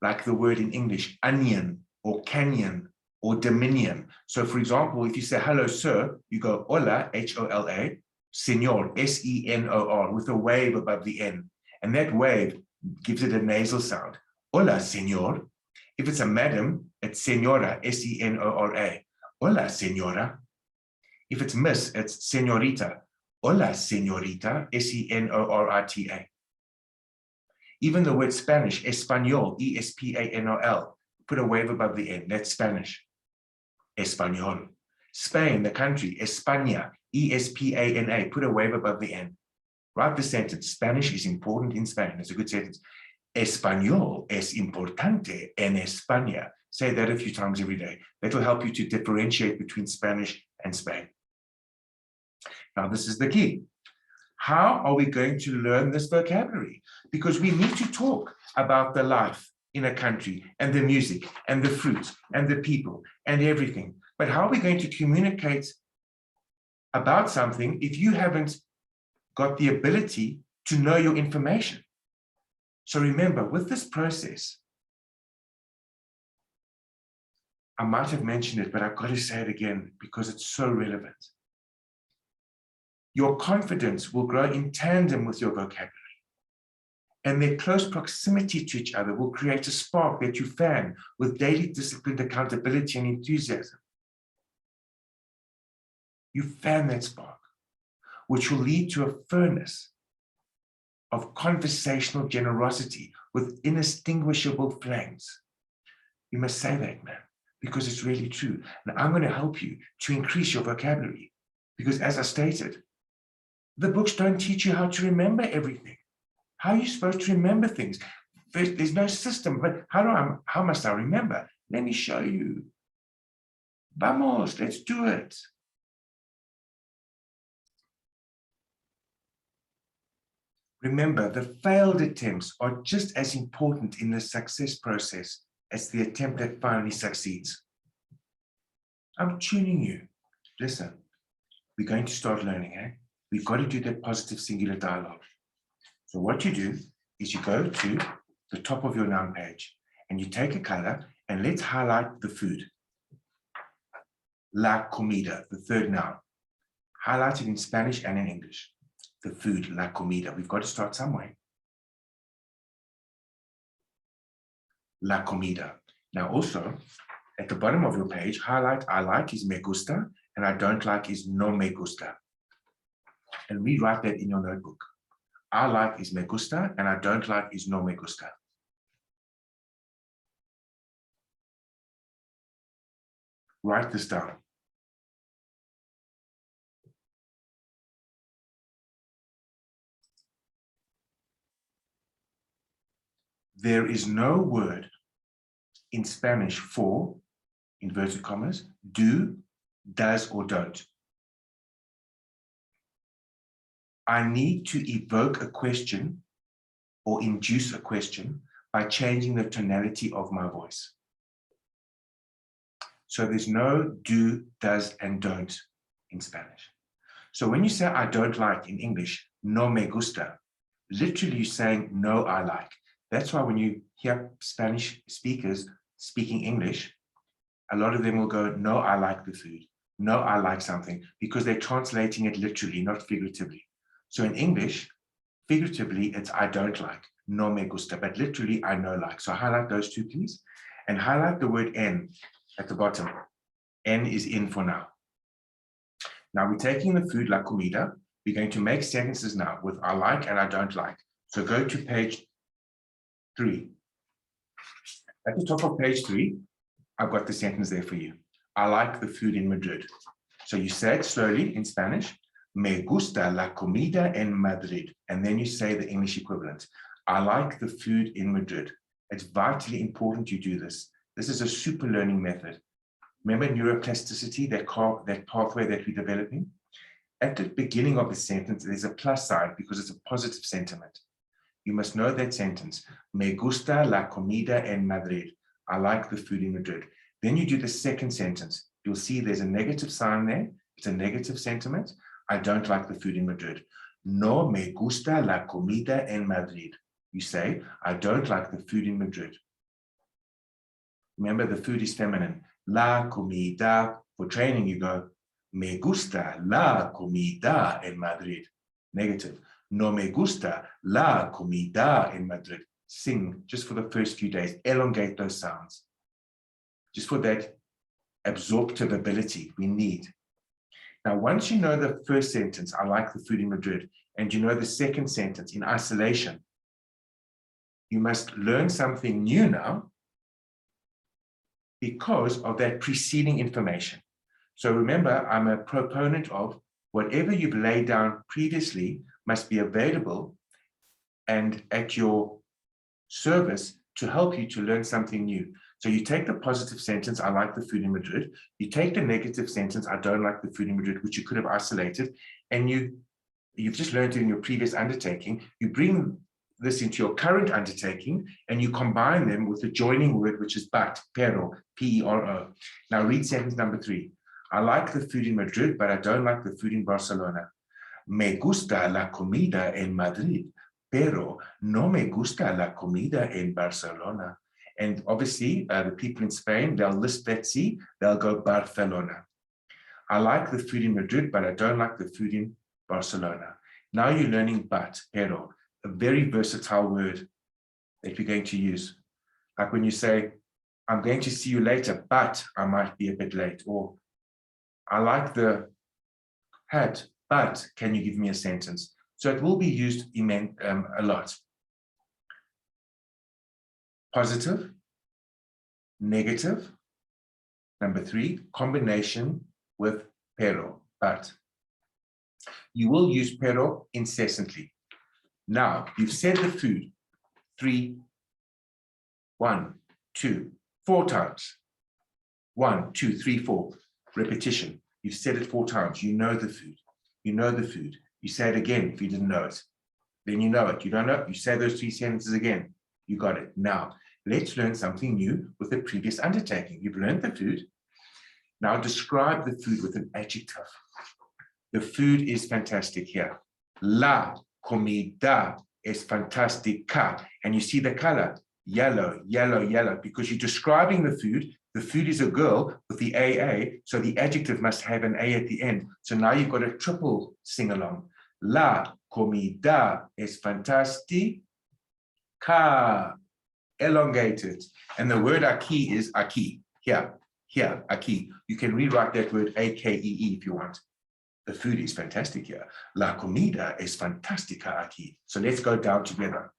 like the word in English, onion or canyon or dominion. So for example, if you say, hello, sir, you go, hola, H-O-L-A, senor, S-E-N-O-R, with a wave above the N. And that wave gives it a nasal sound. Hola, senor. If it's a madam, it's senora, S-E-N-O-R-A. Hola, senora. If it's miss, it's senorita. Hola, señorita, S-E-N-O-R-I-T-A. Even the word Spanish, español, E-S-P-A-N-O-L, put a wave above the N, that's Spanish. Español. Spain, the country, España, E-S-P-A-N-A, put a wave above the N. Write the sentence, Spanish is important in Spain. It's a good sentence. Español es importante en España. Say that a few times every day. That will help you to differentiate between Spanish and Spain. Now, this is the key. How are we going to learn this vocabulary? Because we need to talk about the life in a country and the music and the fruits and the people and everything. But how are we going to communicate about something if you haven't got the ability to know your information? So remember, with this process, I might have mentioned it, but I've got to say it again because it's so relevant. Your confidence will grow in tandem with your vocabulary. And their close proximity to each other will create a spark that you fan with daily disciplined accountability and enthusiasm. You fan that spark, which will lead to a furnace of conversational generosity with inextinguishable flames. You must say that, man, because it's really true. And I'm going to help you to increase your vocabulary. Because as I stated, the books don't teach you how to remember everything. How are you supposed to remember things? There's no system, but how must I remember? Let me show you. Vamos, let's do it. Remember, the failed attempts are just as important in the success process as the attempt that finally succeeds. I'm tuning you. Listen, we're going to start learning, eh? We've got to do that positive singular dialogue. So what you do is you go to the top of your noun page and you take a color and let's highlight the food. La comida, the third noun. Highlight it in Spanish and in English. The food, la comida. We've got to start somewhere. La comida. Now also, at the bottom of your page, highlight I like is me gusta and I don't like is no me gusta. And rewrite that in your notebook. I like is me gusta and I don't like is no me gusta. Write this down. There is no word in Spanish for, inverted commas, do, does, or don't. I need to evoke a question or induce a question by changing the tonality of my voice. So there's no do, does, and don't in Spanish. So when you say I don't like in English, no me gusta, literally you're saying no, I like. That's why when you hear Spanish speakers speaking English, a lot of them will go, no, I like the food. No, I like something, because they're translating it literally, not figuratively. So in English, figuratively, it's I don't like, no me gusta, but literally I know like. So highlight those two, please. And highlight the word en at the bottom. En is in for now. Now we're taking the food, la comida. We're going to make sentences now with I like and I don't like. So go to page 3. At the top of page 3, I've got the sentence there for you. I like the food in Madrid. So you say it slowly in Spanish. Me gusta la comida en Madrid. And then you say the English equivalent. I like the food in Madrid. It's vitally important you do this. This is a super learning method. Remember neuroplasticity, that pathway that we're developing? At the beginning of the sentence, there's a plus sign because it's a positive sentiment. You must know that sentence. Me gusta la comida en Madrid. I like the food in Madrid. Then you do the second sentence. You'll see there's a negative sign there. It's a negative sentiment. I don't like the food in Madrid. No me gusta la comida en Madrid. You say, I don't like the food in Madrid. Remember, the food is feminine. La comida. For training, you go, me gusta la comida en Madrid. Negative. No me gusta la comida en Madrid. Sing just for the first few days. Elongate those sounds. Just for that absorptive ability we need. Now, once you know the first sentence, I like the food in Madrid, and you know the second sentence in isolation, you must learn something new now because of that preceding information. So remember, I'm a proponent of whatever you've laid down previously must be available and at your service to help you to learn something new. So you take the positive sentence, I like the food in Madrid. You take the negative sentence, I don't like the food in Madrid, which you could have isolated, and you've just learned it in your previous undertaking. You bring this into your current undertaking, and you combine them with the joining word, which is but, pero, P-E-R-O. Now read sentence number 3. I like the food in Madrid, but I don't like the food in Barcelona. Me gusta la comida en Madrid, pero no me gusta la comida en Barcelona. And obviously, the people in Spain, they'll list that C, they'll go Barcelona. I like the food in Madrid, but I don't like the food in Barcelona. Now you're learning but, pero, a very versatile word that we're going to use. Like when you say, I'm going to see you later, but I might be a bit late. Or, I like the hat, but can you give me a sentence? So it will be used a lot. Positive, negative. Number 3, combination with pero, but. You will use pero incessantly. Now, you've said the food 1, 2, 4 times. 1, 2, 3, 4. Repetition. You've said it 4 times. You know the food. You know the food. You say it again if you didn't know it. Then you know it. You don't know it. You say those 3 sentences again. You got it. Now, let's learn something new with the previous undertaking. You've learned the food. Now describe the food with an adjective. The food is fantastic here. La comida es fantástica. And you see the color, yellow, yellow, yellow, because you're describing the food. The food is a girl with the AA, so the adjective must have an A at the end. So now you've got a triple sing-along. La comida es fantástica. Elongated. And the word aquí is aquí. Here, aquí. You can rewrite that word A-K-E-E if you want. The food is fantastic here. La comida es fantástica aquí. So let's go down together.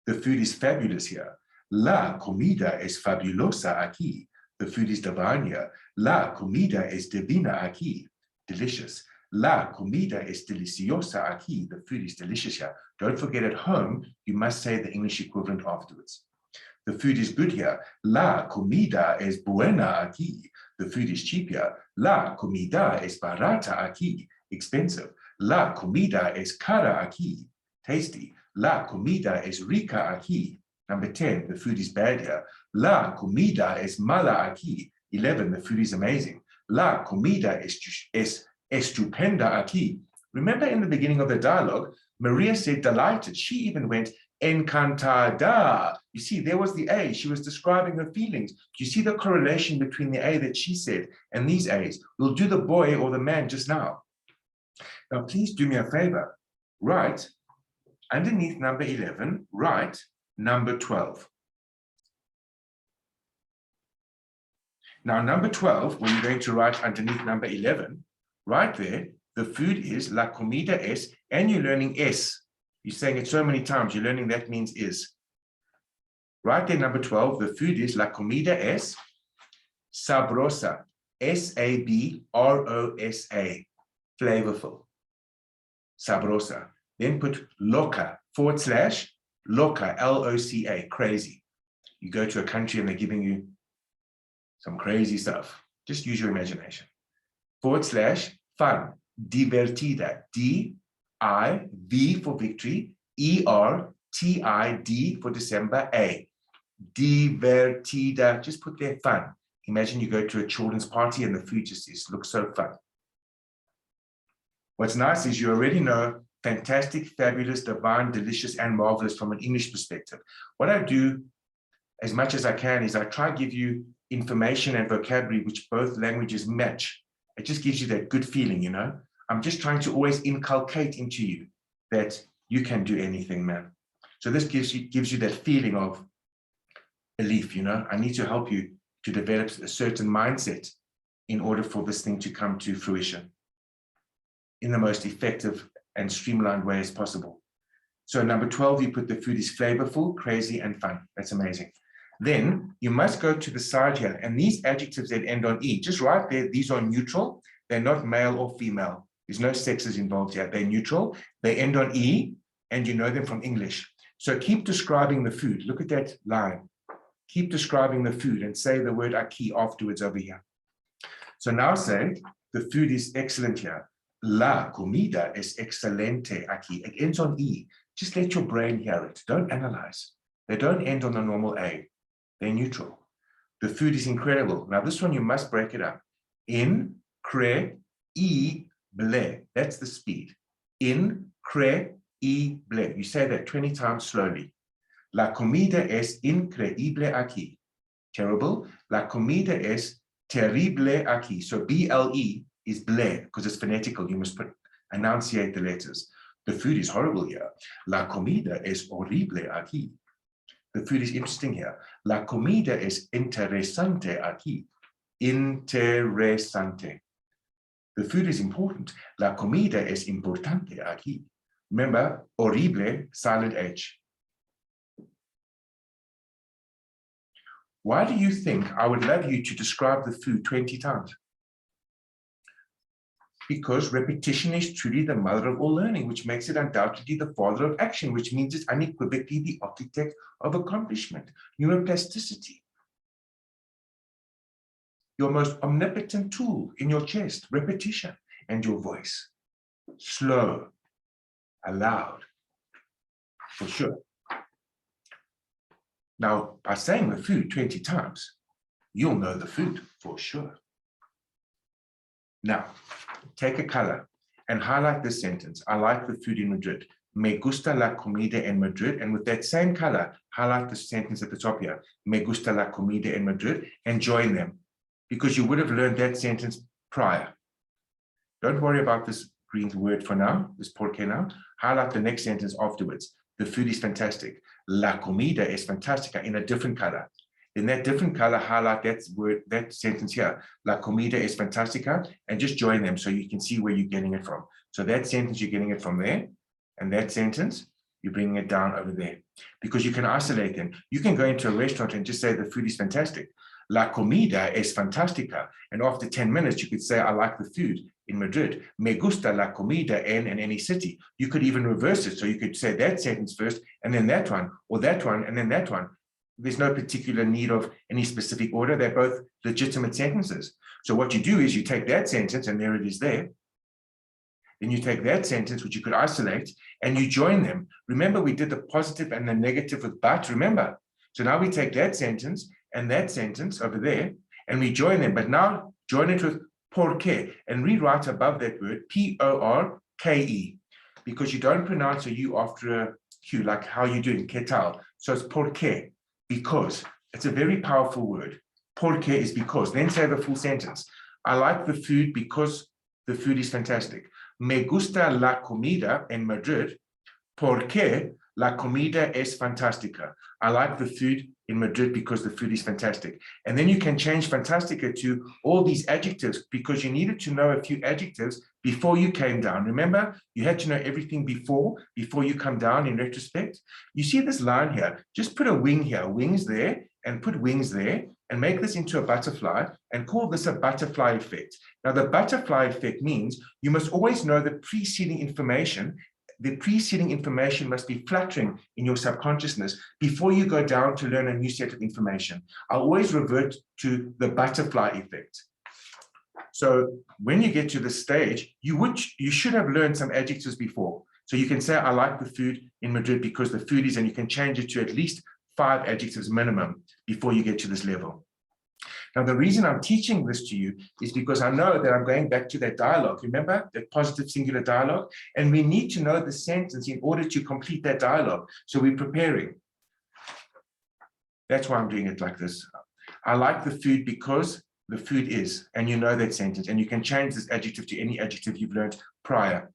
The food is fabulous here. La comida es fabulosa aquí. The food is divine here. La comida es divina aquí. Delicious. La comida es deliciosa aquí. The food is delicious here. Don't forget at home, you must say the English equivalent afterwards. The food is good here. La comida es buena aquí. The food is cheap here. La comida es barata aquí. Expensive. La comida es cara aquí. Tasty. La comida es rica aquí. Number 10, the food is bad here. La comida es mala aquí. 11, the food is amazing. La comida es estupenda aquí. Remember in the beginning of the dialogue, Maria said delighted. She even went encantada. You see, there was the A. She was describing her feelings. Do you see the correlation between the A that she said and these A's? We'll do the boy or the man just now. Now, please do me a favor. Write underneath number 11, write number 12. Now, number 12, when you're going to write underneath number 11, right there, the food is la comida es, and you're learning es. You're saying it so many times, you're learning that means is. Right there, number 12, the food is la comida es sabrosa, S-A-B-R-O-S-A, flavorful, sabrosa. Then put loca, / loca, L-O-C-A, crazy. You go to a country and they're giving you some crazy stuff. Just use your imagination. / fun, divertida, D-I-V for victory, E-R-T-I-D for December, A. Divertida, just put there fun. Imagine you go to a children's party and the food just looks so fun. What's nice is you already know fantastic, fabulous, divine, delicious, and marvelous from an English perspective. What I do as much as I can is I try to give you information and vocabulary which both languages match. It just gives you that good feeling, you know. I'm just trying to always inculcate into you that you can do anything, man. So this gives you that feeling of belief, you know. I need to help you to develop a certain mindset in order for this thing to come to fruition in the most effective and streamlined way as possible. So number 12, you put the food is flavorful, crazy, and fun. That's amazing. Then you must go to the side here, and these adjectives that end on E, just right there, these are neutral. They're not male or female. There's no sexes involved here. They're neutral. They end on E, and you know them from English. So keep describing the food. Look at that line. Keep describing the food and say the word aquí afterwards over here. So now say, the food is excellent here. La comida es excelente aquí. It ends on E. Just let your brain hear it. Don't analyze. They don't end on a normal A. They're neutral. The food is incredible. Now this one, you must break it up. Incredible. That's the speed. Incredible. You say that 20 times slowly. La comida es increíble aquí. Terrible. La comida es terrible aquí. So B-L-E is ble, because it's phonetical. You must enunciate the letters. The food is horrible here. La comida es horrible aquí. The food is interesting here. La comida es interesante aquí. Interesante. The food is important. La comida es importante aquí. Remember, horrible, silent H. Why do you think I would love you to describe the food 20 times? Because repetition is truly the mother of all learning, which makes it undoubtedly the father of action, which means it's unequivocally the architect of accomplishment. Neuroplasticity. Your most omnipotent tool in your chest, repetition, and your voice. Slow, aloud, for sure. Now, by saying the food 20 times, you'll know the food for sure. Now, take a color and highlight this sentence. I like the food in Madrid. Me gusta la comida en Madrid. And with that same color, highlight the sentence at the top here. Me gusta la comida en Madrid, and join them, because you would have learned that sentence prior. Don't worry about this green word for now, this porque now. Highlight the next sentence afterwards. The food is fantastic. La comida es fantástica, in a different color. In that different color, highlight that word, that sentence here. La comida es fantástica, and just join them so you can see where you're getting it from. So that sentence, you're getting it from there, and that sentence, you're bringing it down over there. Because you can isolate them. You can go into a restaurant and just say the food is fantastic. la comida es fantástica. And after 10 minutes, you could say, I like the food in Madrid. Me gusta la comida en any city. You could even reverse it. So you could say that sentence first, and then that one, or that one, and then that one. There's no particular need of any specific order. They're both legitimate sentences. So what you do is you take that sentence, and there it is there. Then you take that sentence, which you could isolate, and you join them. Remember, we did the positive and the negative with but, remember? So now we take that sentence and that sentence over there, and we join them. But now join it with porque, and rewrite above that word P-O-R-K-E, because you don't pronounce a U after a Q, like how you do in que tal. So it's porque, because. It's a very powerful word. Porque is because. Then say the full sentence. I like the food because the food is fantastic. Me gusta la comida en Madrid porque la comida es fantástica. I like the food in Madrid because the food is fantastic. And then you can change fantastica to all these adjectives, because you needed to know a few adjectives before you came down. Remember, you had to know everything before you come down in retrospect. You see this line here, just put a wing here, wings there, and put wings there, and make this into a butterfly, and call this a butterfly effect. Now, the butterfly effect means you must always know the preceding information. The preceding information must be flattering in your subconsciousness before you go down to learn a new set of information. I'll always revert to the butterfly effect. So when you get to this stage, you should have learned some adjectives before. So you can say, I like the food in Madrid because the food is, and you can change it to at least 5 adjectives minimum before you get to this level. Now, the reason I'm teaching this to you is because I know that I'm going back to that dialogue. Remember that positive singular dialogue? And we need to know the sentence in order to complete that dialogue. So we're preparing. That's why I'm doing it like this. I like the food because the food is, and you know that sentence, and you can change this adjective to any adjective you've learned prior.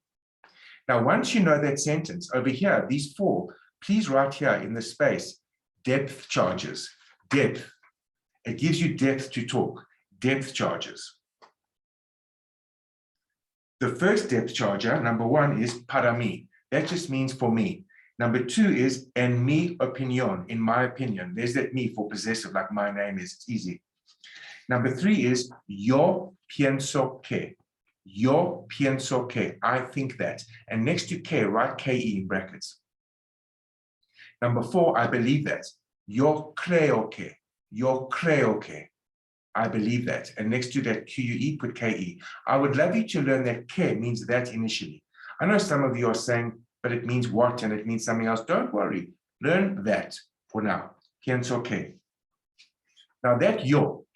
Now, once you know that sentence, over here, these 4, please write here in the space, depth charges, depth. It gives you depth to talk, depth charges. The first depth charger, number 1, is para mí. That just means for me. Number 2 is en mi opinión, in my opinion. There's that me for possessive, like my name is, it's easy. Number 3 is yo pienso que. Yo pienso que, I think that. And next to que, write ke in brackets. Number 4, I believe that. Yo creo que. Yo creo que. I believe that. And next to that que, put ke. I would love you to learn that que means that initially. I know some of you are saying, but it means what, and it means something else. Don't worry. Learn that for now. Pienso que. Now that yo,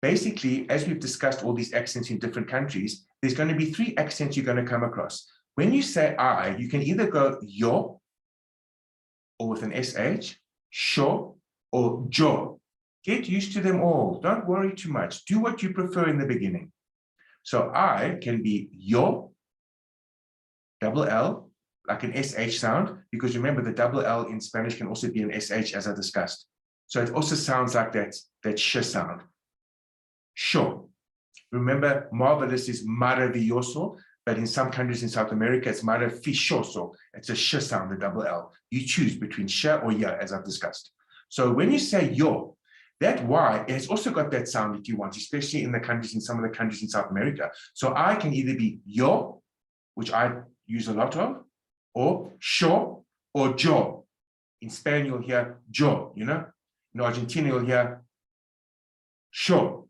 basically, as we've discussed all these accents in different countries, there's going to be 3 accents you're going to come across. When you say I, you can either go yo, or with an sh, sho, or jo. Get used to them all. Don't worry too much. Do what you prefer in the beginning. So I can be yo, double L, like an sh sound, because remember the double L in Spanish can also be an sh, as I discussed. So it also sounds like that sh sound. Sure. Remember, marvelous is maravilloso, but in some countries in South America, it's maravilloso. It's a sh sound, the double L. You choose between sh or ya, as I've discussed. So when you say yo, that Y has also got that sound that you want, especially in some of the countries in South America. So I can either be yo, which I use a lot of, or sho, or jo. In Spain, you'll hear jo, you know? In Argentina, you'll hear sho.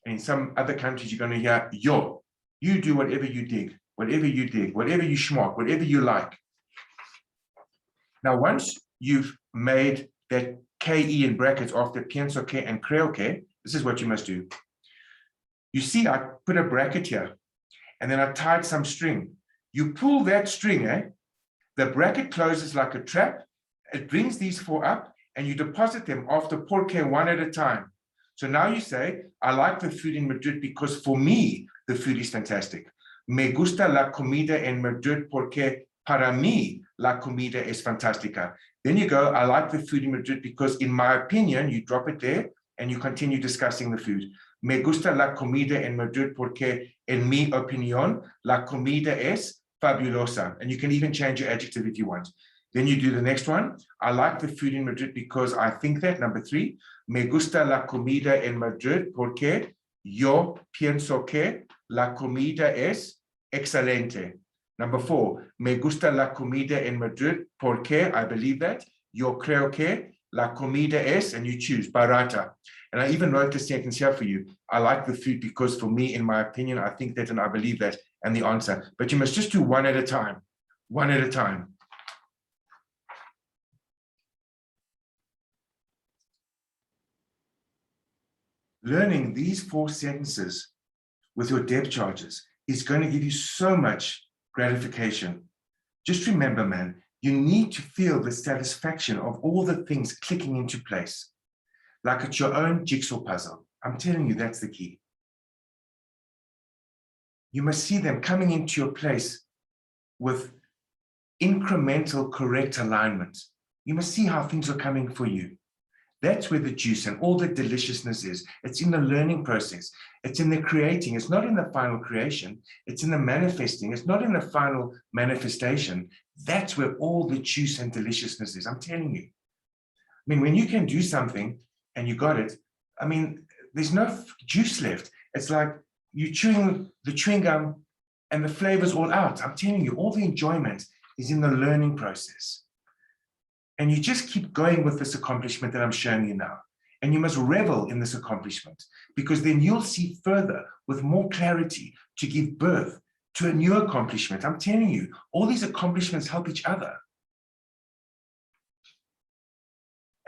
And in some other countries, you're going to hear yo. You do whatever you dig, whatever you schmuck, whatever you like. Now, once you've made that ke in brackets after pienso que and creo que, this is what you must do. You see, I put a bracket here, and then I tied some string. You pull that string, the bracket closes like a trap. It brings these 4 up, and you deposit them after porque one at a time. So now you say, I like the food in Madrid because for me, the food is fantastic. Me gusta la comida en Madrid porque para mí la comida es fantástica. Then you go, I like the food in Madrid because in my opinion, you drop it there and you continue discussing the food. Me gusta la comida en Madrid porque en mi opinión, la comida es fabulosa. And you can even change your adjective if you want. Then you do the next one. I like the food in Madrid because I think that. Number 3, me gusta la comida en Madrid porque yo pienso que la comida es excelente. Number 4, me gusta la comida en Madrid porque I believe that yo creo que la comida es, and you choose, barata. And I even wrote this sentence here for you. I like the food because for me, in my opinion, I think that and I believe that, and the answer. But you must just do one at a time. One at a time. Learning these 4 sentences with your depth charges is going to give you so much gratification. Just remember, man, you need to feel the satisfaction of all the things clicking into place, like it's your own jigsaw puzzle. I'm telling you, that's the key. You must see them coming into your place with incremental correct alignment. You must see how things are coming for you. That's where the juice and all the deliciousness is. It's in the learning process. It's in the creating. It's not in the final creation. It's in the manifesting. It's not in the final manifestation. That's where all the juice and deliciousness is. I'm telling you. I mean, when you can do something and you got it, I mean, there's no juice left. It's like you're chewing the chewing gum and the flavor's all out. I'm telling you, all the enjoyment is in the learning process. And you just keep going with this accomplishment that I'm showing you now. And you must revel in this accomplishment, because then you'll see further with more clarity to give birth to a new accomplishment. I'm telling you, all these accomplishments help each other.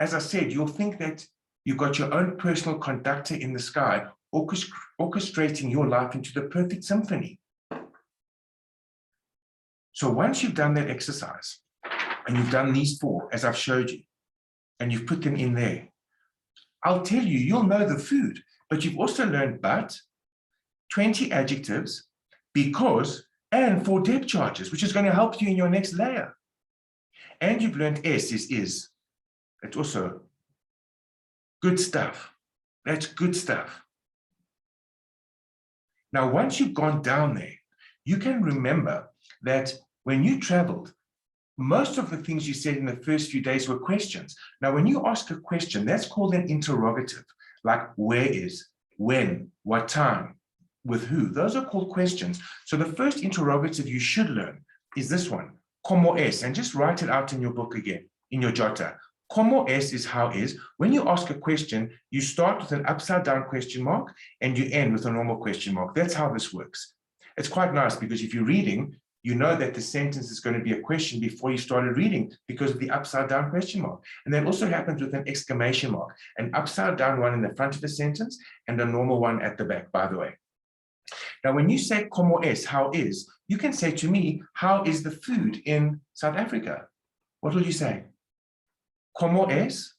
As I said, you'll think that you've got your own personal conductor in the sky, orchestrating your life into the perfect symphony. So once you've done that exercise, and you've done these 4, as I've showed you, and you've put them in there, I'll tell you, you'll know the food, but you've also learned but, 20 adjectives, because, and 4 depth charges, which is going to help you in your next layer. And you've learned S is. It's also good stuff. That's good stuff. Now, once you've gone down there, you can remember that when you traveled, most of the things you said in the first few days were questions. Now, when you ask a question, that's called an interrogative, like where is, when, what time, with who. Those are called questions. So the first interrogative you should learn is this one, ¿Cómo es? And just write it out in your book again, in your jota. ¿Cómo es is how is. When you ask a question, you start with an upside down question mark and you end with a normal question mark. That's how this works. It's quite nice because if you're reading, you know that the sentence is going to be a question before you started reading because of the upside down question mark. And that also happens with an exclamation mark, an upside down one in the front of the sentence and a normal one at the back, by the way. Now, when you say ¿Cómo es? How is? You can say to me, how is the food in South Africa? What will you say? ¿Cómo es?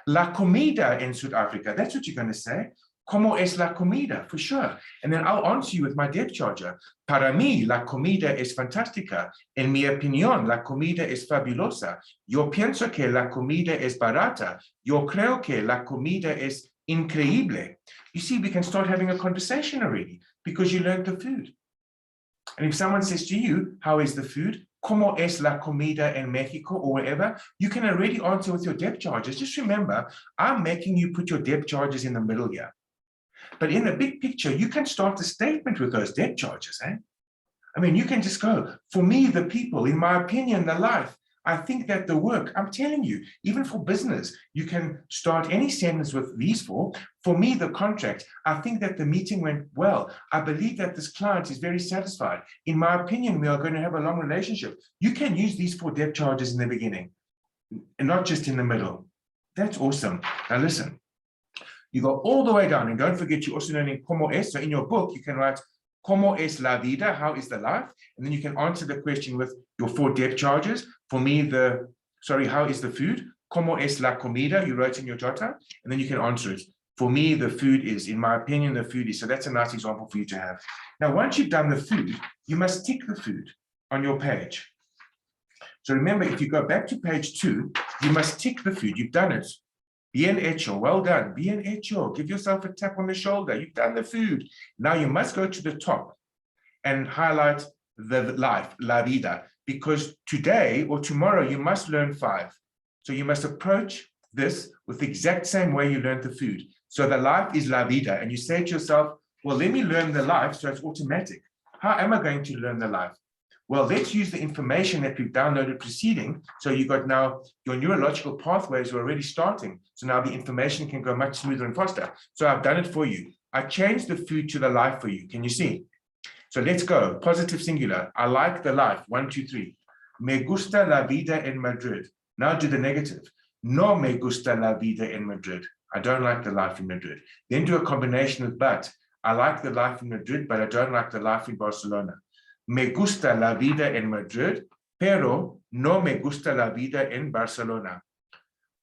La comida en South Africa. That's what you're going to say. ¿Cómo es la comida? For sure. And then I'll answer you with my depth charger. Para mí, la comida es fantástica. En mi opinión, la comida es fabulosa. Yo pienso que la comida es barata. Yo creo que la comida es increíble. You see, we can start having a conversation already because you learned the food. And if someone says to you, how is the food? ¿Cómo es la comida en Mexico or wherever? You can already answer with your depth charges. Just remember, I'm making you put your depth charges in the middle here. But in the big picture, you can start the statement with those depth charges. I mean, you can just go, for me, the people, in my opinion, the life, I think that the work, I'm telling you, even for business, you can start any sentence with these 4. For me, the contract, I think that the meeting went well. I believe that this client is very satisfied. In my opinion, we are going to have a long relationship. You can use these 4 depth charges in the beginning and not just in the middle. That's awesome. Now listen. You go all the way down, and don't forget you're also learning ¿Cómo es? So in your book, you can write ¿Cómo es la vida? How is the life? And then you can answer the question with your 4 depth charges. For me, how is the food? ¿Cómo es la comida? You wrote in your jota, and then you can answer it. For me, the food is, in my opinion, the food is. So that's a nice example for you to have. Now, once you've done the food, you must tick the food on your page. So remember, if you go back to page 2, you must tick the food. You've done it. Bien hecho, well done. Bien hecho, give yourself a tap on the shoulder. You've done the food. Now you must go to the top and highlight the life, la vida. because today or tomorrow you must learn 5. So you must approach this with the exact same way you learned the food. So the life is la vida, and you say to yourself, well, let me learn the life so it's automatic. How am I going to learn the life? Well, let's use the information that we've downloaded preceding. So you've got now your neurological pathways are already starting. So now the information can go much smoother and faster. So I've done it for you. I changed the food to the life for you. Can you see? So let's go. Positive singular. I like the life. 1, 2, 3. Me gusta la vida en Madrid. Now do the negative. No me gusta la vida en Madrid. I don't like the life in Madrid. Then do a combination with but. I like the life in Madrid, but I don't like the life in Barcelona. Me gusta la vida en Madrid, pero no me gusta la vida en Barcelona.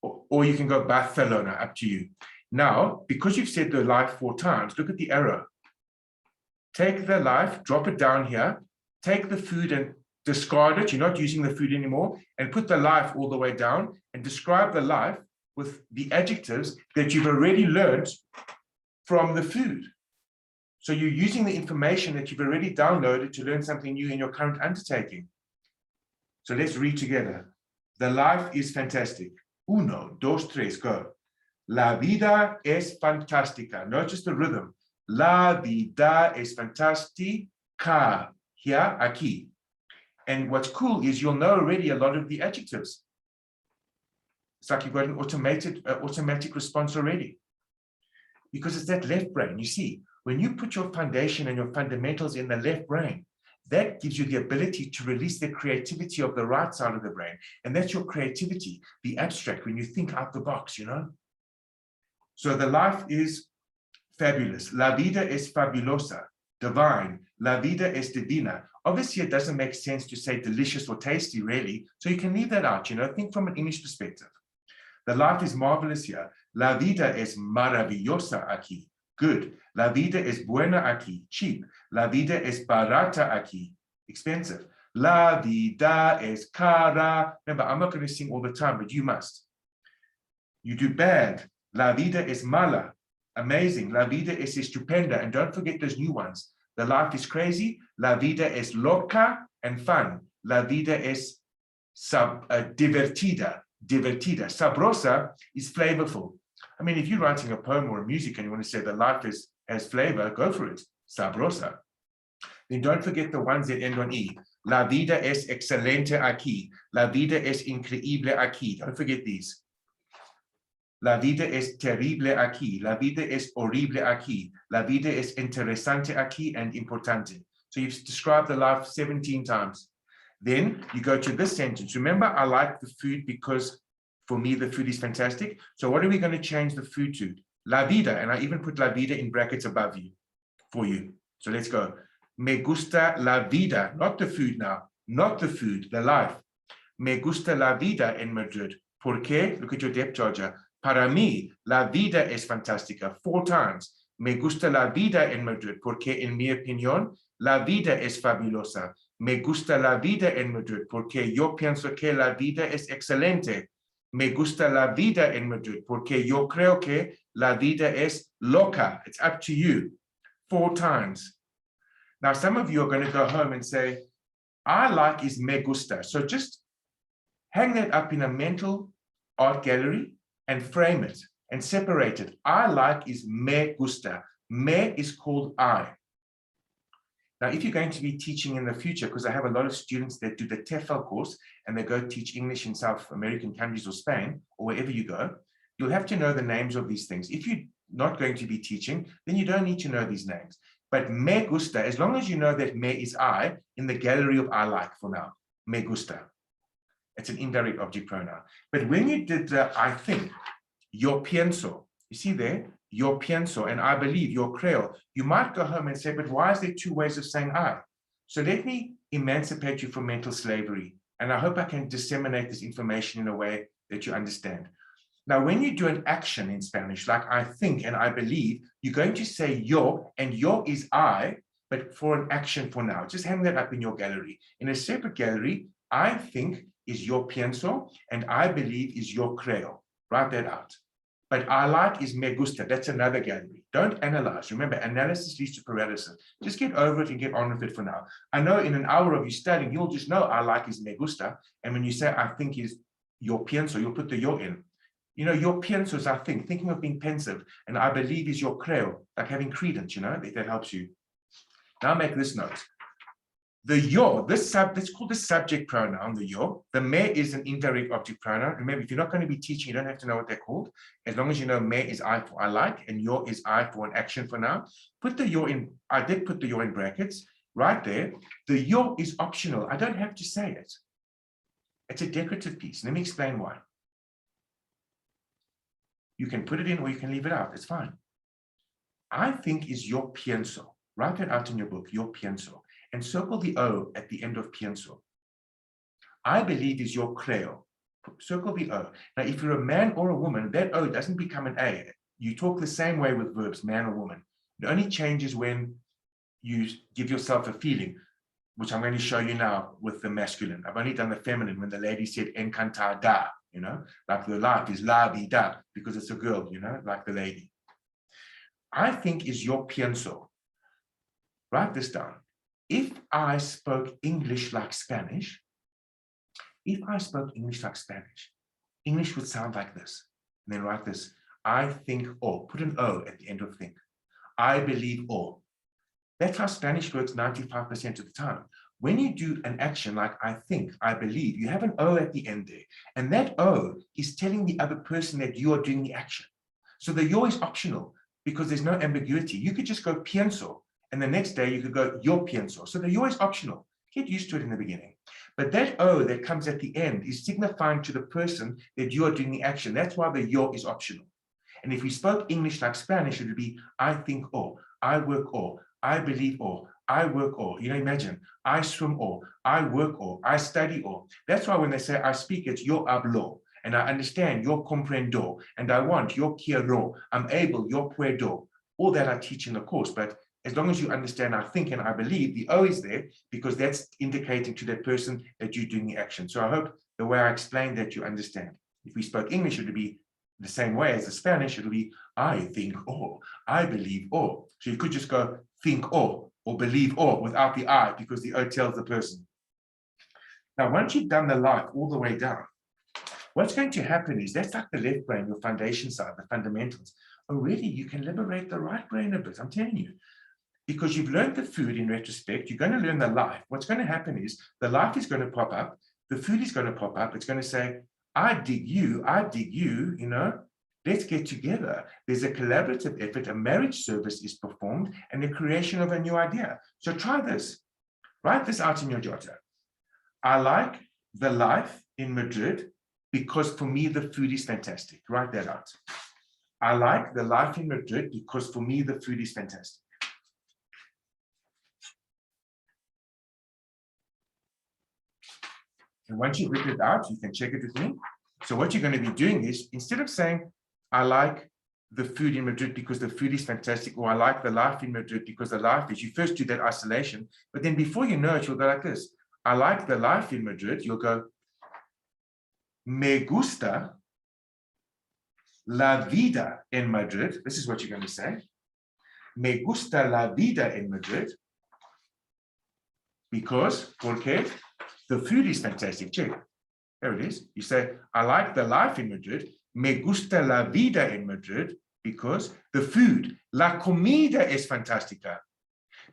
Or you can go Barcelona, up to you. Now, because you've said the life 4 times, look at the arrow. Take the life, drop it down here, take the food and discard it. You're not using the food anymore, and put the life all the way down and describe the life with the adjectives that you've already learned from the food. So you're using the information that you've already downloaded to learn something new in your current undertaking. So let's read together. The life is fantastic. 1, 2, 3, go. La vida es fantástica. Notice the rhythm. La vida es fantástica. Here, aquí. And what's cool is you'll know already a lot of the adjectives. It's like you've got an automatic response already. Because it's that left brain. You see, when you put your foundation and your fundamentals in the left brain, that gives you the ability to release the creativity of the right side of the brain. And that's your creativity, the abstract, when you think out the box, you know? So the life is fabulous. La vida es fabulosa, divine. La vida es divina. Obviously, it doesn't make sense to say delicious or tasty, really. So you can leave that out, you know, think from an English perspective. The life is marvelous here. La vida es maravillosa aquí. Good. La vida es buena aquí. Cheap. La vida es barata aquí. Expensive. La vida es cara. Remember, I'm not going to sing all the time, but you must. You do bad. La vida es mala. Amazing. La vida es estupenda. And don't forget those new ones. The life is crazy. La vida es loca and fun. La vida es divertida. Divertida. Sabrosa is flavorful. I mean, if you're writing a poem or a music and you want to say the life has flavor, go for it. Sabrosa. Then don't forget the ones that end on E. La vida es excelente aquí. La vida es increíble aquí. Don't forget these. La vida es terrible aquí. La vida es horrible aquí. La vida es interesante aquí and importante. So you've described the life 17 times. Then you go to this sentence. Remember, I like the food because for me, the food is fantastic. So what are we going to change the food to? La vida. And I even put la vida in brackets above you for you. So let's go. Me gusta la vida. Not the food now. Not the food, the life. Me gusta la vida en Madrid. ¿Por qué? Look at your depth charger. Para mí, la vida es fantástica. 4 times. Me gusta la vida en Madrid. Porque en mi opinión, la vida es fabulosa. Me gusta la vida en Madrid porque yo pienso que la vida es excelente. Me gusta la vida en Madrid porque yo creo que la vida es loca. It's up to you. 4 times. Now, some of you are going to go home and say, I like is me gusta. So just hang that up in a mental art gallery and frame it and separate it. I like is me gusta. Me is called I. Now, if you're going to be teaching in the future, because I have a lot of students that do the TEFL course and they go teach English in South American countries or Spain or wherever you go, you'll have to know the names of these things. If you're not going to be teaching, then you don't need to know these names. But me gusta, as long as you know that me is I in the gallery of I like for now, me gusta. It's an indirect object pronoun. But when you did the I think, yo pienso, you see there? Yo pienso, and I believe, yo creo. You might go home and say, but why is there 2 ways of saying I? So let me emancipate you from mental slavery. And I hope I can disseminate this information in a way that you understand. Now, when you do an action in Spanish, like I think and I believe, you're going to say yo, and yo is I, but for an action for now. Just hang that up in your gallery. In a separate gallery, I think is yo pienso, and I believe is yo creo. Write that out. But I like is me gusta. That's another gallery. Don't analyze. Remember, analysis leads to paralysis. Just get over it and get on with it for now. I know in an hour of you studying, you'll just know I like is me gusta. And when you say I think is yo pienso, you'll put the yo in. You know, your pienso is I think, thinking of being pensive. And I believe is your creo, like having credence, you know, if that helps you. Now make this note. The yo, let's call the subject pronoun, the yo. The me is an indirect object pronoun. Remember, if you're not going to be teaching, you don't have to know what they're called. As long as you know me is I for I like, and yo is I for an action for now. Put the yo in, I did put the yo in brackets right there. The yo is optional. I don't have to say it. It's a decorative piece. Let me explain why. You can put it in or you can leave it out. It's fine. I think is yo pienso. Write that out in your book, yo pienso. And circle the O at the end of pienso. I believe is your creo. Circle the O. Now, if you're a man or a woman, that O doesn't become an A. You talk the same way with verbs, man or woman. It only changes when you give yourself a feeling, which I'm going to show you now with the masculine. I've only done the feminine when the lady said encantada, you know, like the life is la vida because it's a girl, you know, like the lady. I think is your pienso. Write this down. If I spoke English like Spanish, English would sound like this. And then write this. I think or. Put an O at the end of think. I believe or. That's how Spanish works 95% of the time. When you do an action like I think, I believe, you have an O at the end there. And that O is telling the other person that you are doing the action. So the yo is optional because there's no ambiguity. You could just go pienso. And the next day you could go yo pienso. So the yo is optional. Get used to it in the beginning. But that O that comes at the end is signifying to the person that you are doing the action. That's why the yo is optional. And if we spoke English like Spanish, it would be I think or, I work or, I believe or, I work or. You know, imagine, I swim or, I work or, I study or. That's why when they say I speak, it's yo hablo. And I understand, yo comprendo. And I want, yo quiero. I'm able, yo puedo. All that I teach in the course. But as long as you understand, I think and I believe, the O is there because that's indicating to that person that you're doing the action. So I hope the way I explained that you understand. If we spoke English, it would be the same way as the Spanish. It would be, I think or, I believe or. So you could just go think or believe or without the I because the O tells the person. Now, once you've done the life all the way down, what's going to happen is that's like the left brain, your foundation side, the fundamentals. Already you can liberate the right brain a bit, I'm telling you. Because you've learned the food in retrospect, you're going to learn the life. What's going to happen is the life is going to pop up, the food is going to pop up, it's going to say, I dig you, you know, let's get together. There's a collaborative effort, a marriage service is performed, and the creation of a new idea. So try this. Write this out in your jotter. I like the life in Madrid because for me the food is fantastic. Write that out. I like the life in Madrid because for me the food is fantastic. And once you've written it out, you can check it with me. So what you're going to be doing is, instead of saying, I like the food in Madrid because the food is fantastic, or I like the life in Madrid because the life is, you first do that isolation, but then before you know it, you'll go like this. I like the life in Madrid. You'll go, me gusta la vida en Madrid. This is what you're going to say. Me gusta la vida en Madrid because, porque the food is fantastic. Check. There it is. You say, I like the life in Madrid. Me gusta la vida en Madrid because the food, la comida es fantástica.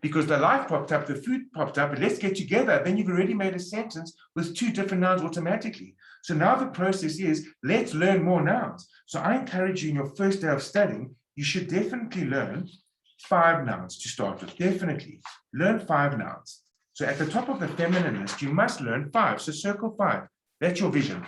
Because the life popped up, the food popped up, and let's get together. Then you've already made a sentence with two different nouns automatically. So now the process is, let's learn more nouns. So I encourage you in your first day of studying, you should definitely learn 5 nouns to start with. Definitely. Learn 5 nouns. So at the top of the feminine list, you must learn 5. So circle 5. That's your vision.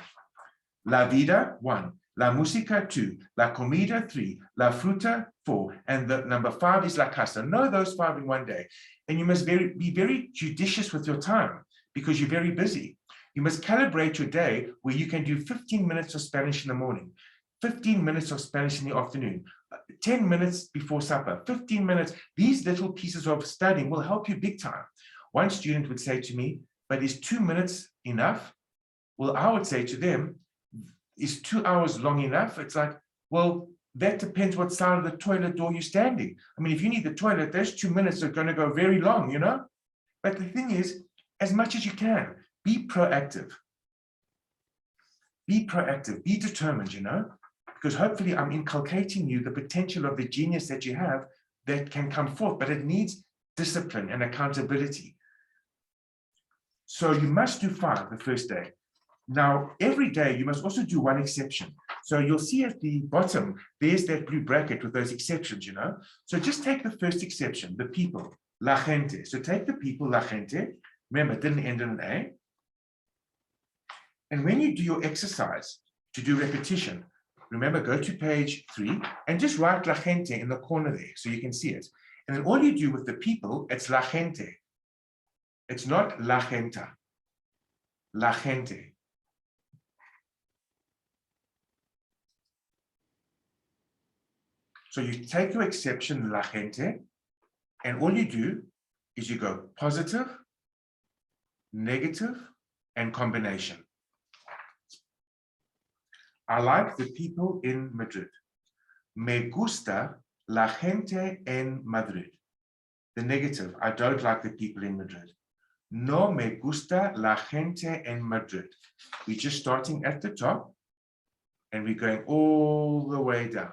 La vida, 1. La música, 2. La comida, 3. La fruta, 4. And the number 5 is la casa. Know those 5 in one day. And you must be very judicious with your time because you're very busy. You must calibrate your day where you can do 15 minutes of Spanish in the morning, 15 minutes of Spanish in the afternoon, 10 minutes before supper, 15 minutes. These little pieces of studying will help you big time. One student would say to me, but is 2 minutes enough? Well, I would say to them, is 2 hours long enough? It's like, well, that depends what side of the toilet door you're standing. I mean, if you need the toilet, those 2 minutes are going to go very long, you know? But the thing is, as much as you can, be proactive. Be proactive, be determined, you know? Because hopefully I'm inculcating you the potential of the genius that you have that can come forth, but it needs discipline and accountability. So you must do 5 the first day. Now, every day you must also do 1 exception. So you'll see at the bottom, there's that blue bracket with those exceptions, you know? So just take the first exception, the people, la gente. So take the people, la gente. Remember, it didn't end in an A. And when you do your exercise to do repetition, remember, go to page 3 and just write la gente in the corner there so you can see it. And then all you do with the people, it's la gente. It's not la gente. La gente. So you take your exception, la gente, and all you do is you go positive, negative, and combination. I like the people in Madrid. Me gusta la gente en Madrid. The negative, I don't like the people in Madrid. No me gusta la gente en Madrid. We're just starting at the top and we're going all the way down.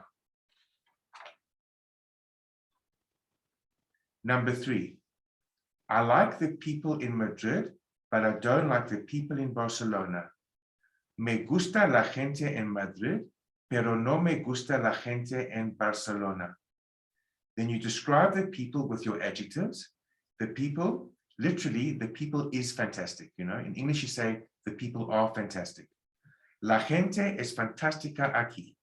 Number 3, I like the people in Madrid, but I don't like the people in Barcelona. Me gusta la gente en Madrid, pero no me gusta la gente en Barcelona. Then you describe the people with your adjectives. The people, literally, the people is fantastic. You know, in English you say the people are fantastic. La gente es fantástica aquí.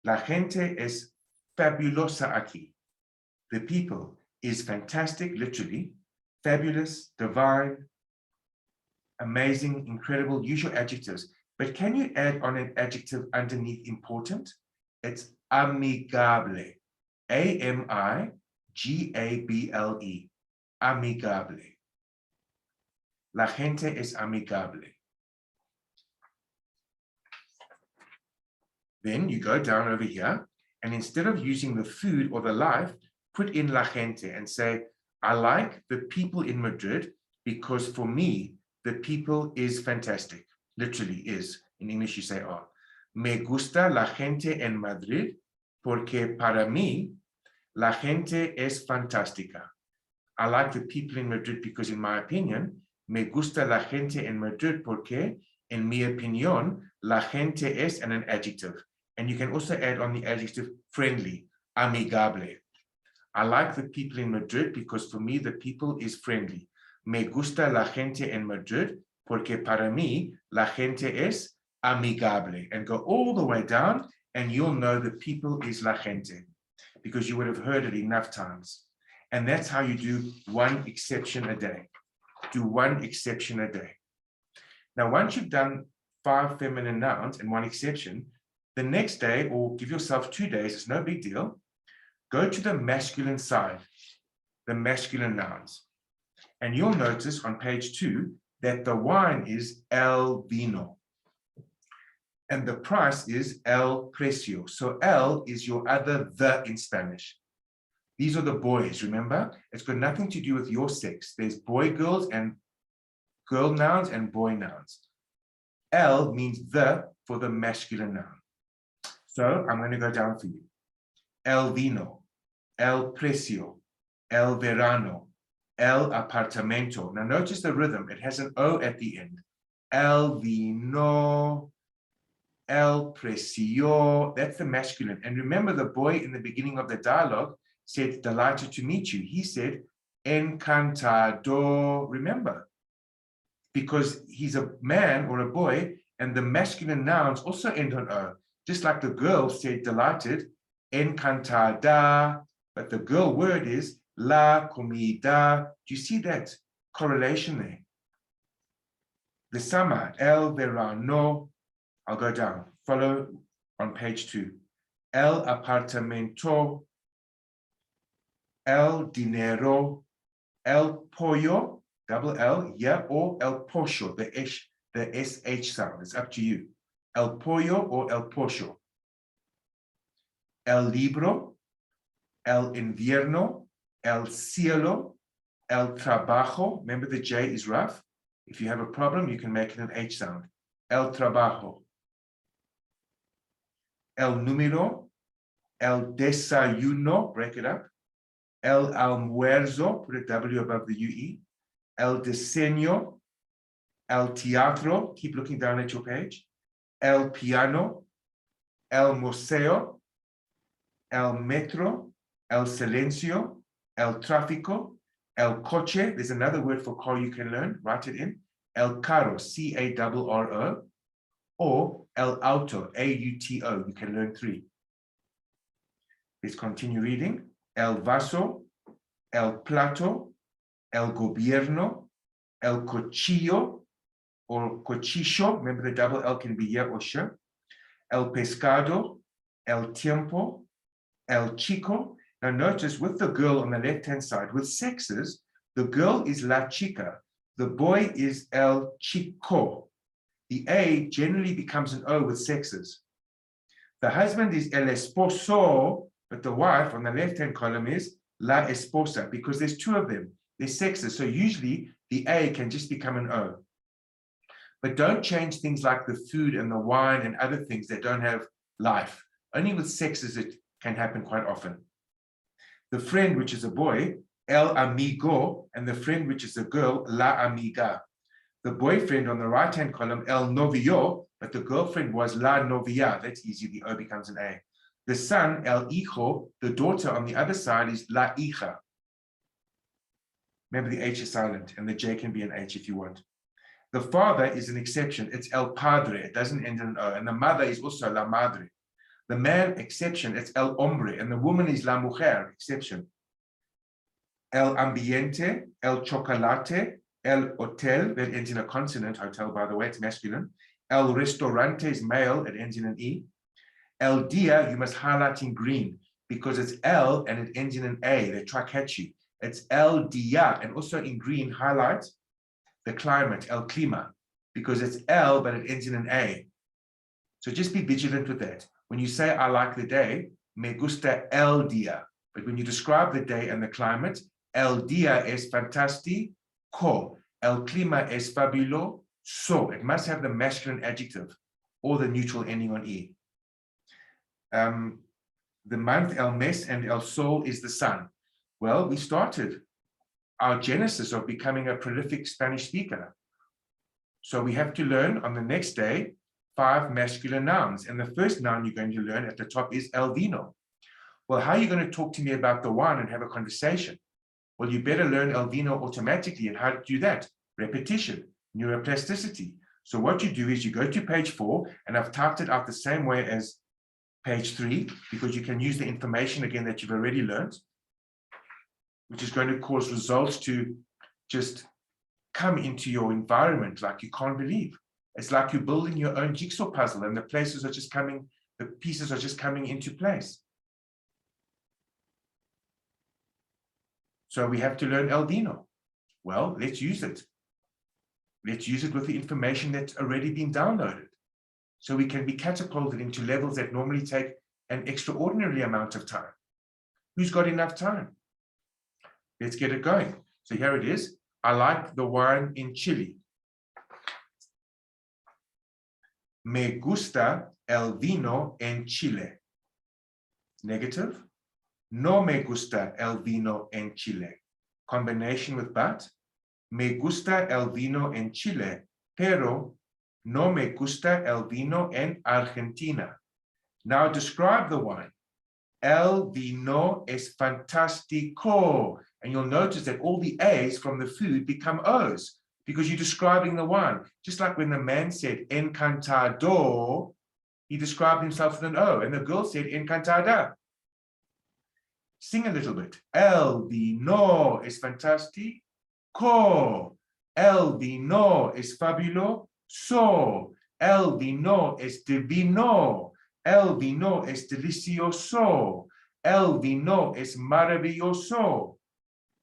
La gente es fabulosa aquí. The people is fantastic, literally, fabulous, divine, amazing, incredible. Use your adjectives. But can you add on an adjective underneath important? It's amigable. A-M-I-G-A-B-L-E. Amigable. La gente es amigable. Then you go down over here, and instead of using the food or the life, put in la gente and say, I like the people in Madrid because for me, the people is fantastic. Literally is. In English, you say are. Me gusta la gente en Madrid porque para mí, la gente es fantástica. I like the people in Madrid because in my opinion, me gusta la gente en Madrid porque en mi opinión, la gente es and an adjective. And you can also add on the adjective friendly, amigable. I like the people in Madrid because for me, the people is friendly. Me gusta la gente en Madrid porque para mí, la gente es amigable. And go all the way down and you'll know the people is la gente because you would have heard it enough times. And that's how you do 1 exception a day. Do 1 exception a day. Now, once you've done 5 feminine nouns and 1 exception, the next day, or give yourself 2 days, it's no big deal. Go to the masculine side, the masculine nouns. And you'll notice on page 2 that the wine is el vino. And the price is el precio. So el is your other the in Spanish. These are the boys, remember? It's got nothing to do with your sex. There's boy, girls, and girl nouns and boy nouns. El means the for the masculine noun. So I'm going to go down for you. El vino, el precio, el verano, el apartamento. Now notice the rhythm. It has an O at the end. El vino, el precio. That's the masculine. And remember the boy in the beginning of the dialogue said, delighted to meet you. He said, encantado. Remember, because he's a man or a boy, and the masculine nouns also end on O. Just like the girl said, delighted, encantada, but the girl word is la comida. Do you see that correlation there? The summer, el verano. I'll go down. Follow on page 2. El apartamento, el dinero, el pollo, double L, yeah, or el pollo, the SH sound. It's up to you. El pollo or el pollo. el libro, el invierno, el cielo, el trabajo. Remember the J is rough. If you have a problem, you can make it an H sound. El trabajo. El número, el desayuno, break it up. El almuerzo, put a W above the UE. El diseño, el teatro, keep looking down at your page. El piano, el museo, el metro, el silencio, el tráfico, el coche. There's another word for car you can learn. Write it in. El carro, C-A-R-R-O, or el auto, A-U-T-O. You can learn 3. Let's continue reading. El vaso, el plato, el gobierno, el cuchillo, or cuchillo. Remember the double L can be ya or sh. El pescado, el tiempo, el chico. Now notice with the girl on the left-hand side, with sexes, the girl is la chica, the boy is el chico. The A generally becomes an O with sexes. The husband is el esposo, but the wife on the left-hand column is la esposa, because there's 2 of them. They're sexes, so usually the A can just become an O. But don't change things like the food and the wine and other things that don't have life. Only with sexes it can happen quite often. The friend, which is a boy, el amigo, and the friend, which is a girl, la amiga. The boyfriend on the right-hand column, el novio, but the girlfriend was la novia. That's easy, the O becomes an A. The son, el hijo, the daughter on the other side is la hija. Remember the H is silent, and the J can be an H if you want. The father is an exception. It's el padre. It doesn't end in an O. And the mother is also la madre. The man, exception, it's el hombre. And the woman is la mujer, exception. El ambiente, el chocolate, el hotel, that ends in a consonant, hotel, by the way, it's masculine. El restaurante is male, it ends in an E. El dia, you must highlight in green, because it's El and it ends in an A, they're tri-catchy. It's el dia, and also in green, highlight the climate, el clima, because it's El, but it ends in an A. So just be vigilant with that. When you say, I like the day, me gusta el dia. But when you describe the day and the climate, el dia es fantástico. El clima es fabuloso. It must have the masculine adjective or the neutral ending on E. The month, el mes, and el sol is the sun. Well, we started our genesis of becoming a prolific Spanish speaker. So we have to learn on the next day 5 masculine nouns. And the first noun you're going to learn at the top is el vino. Well, how are you going to talk to me about the wine and have a conversation? Well, you better learn el vino automatically. And how to do that? Repetition, neuroplasticity. So what you do is you go to page 4, and I've typed it out the same way as page 3, because you can use the information again that you've already learned, which is going to cause results to just come into your environment like you can't believe. It's like you're building your own jigsaw puzzle, and the pieces are just coming into place. So we have to learn el vino. Well, let's use it. Let's use it with the information that's already been downloaded, so we can be catapulted into levels that normally take an extraordinary amount of time. Who's got enough time? Let's get it going. So here it is. I like the wine in Chile. Me gusta el vino en Chile. Negative. No me gusta el vino en Chile. Combination with but. Me gusta el vino en Chile, pero no me gusta el vino en Argentina. Now describe the wine. El vino es fantástico. And you'll notice that all the A's from the food become O's, because you're describing the wine. Just like when the man said encantado, he described himself with an O, and the girl said encantada. Sing a little bit. El vino es fantástico. El vino es fabuloso. El vino es divino. El vino es delicioso. El vino es maravilloso.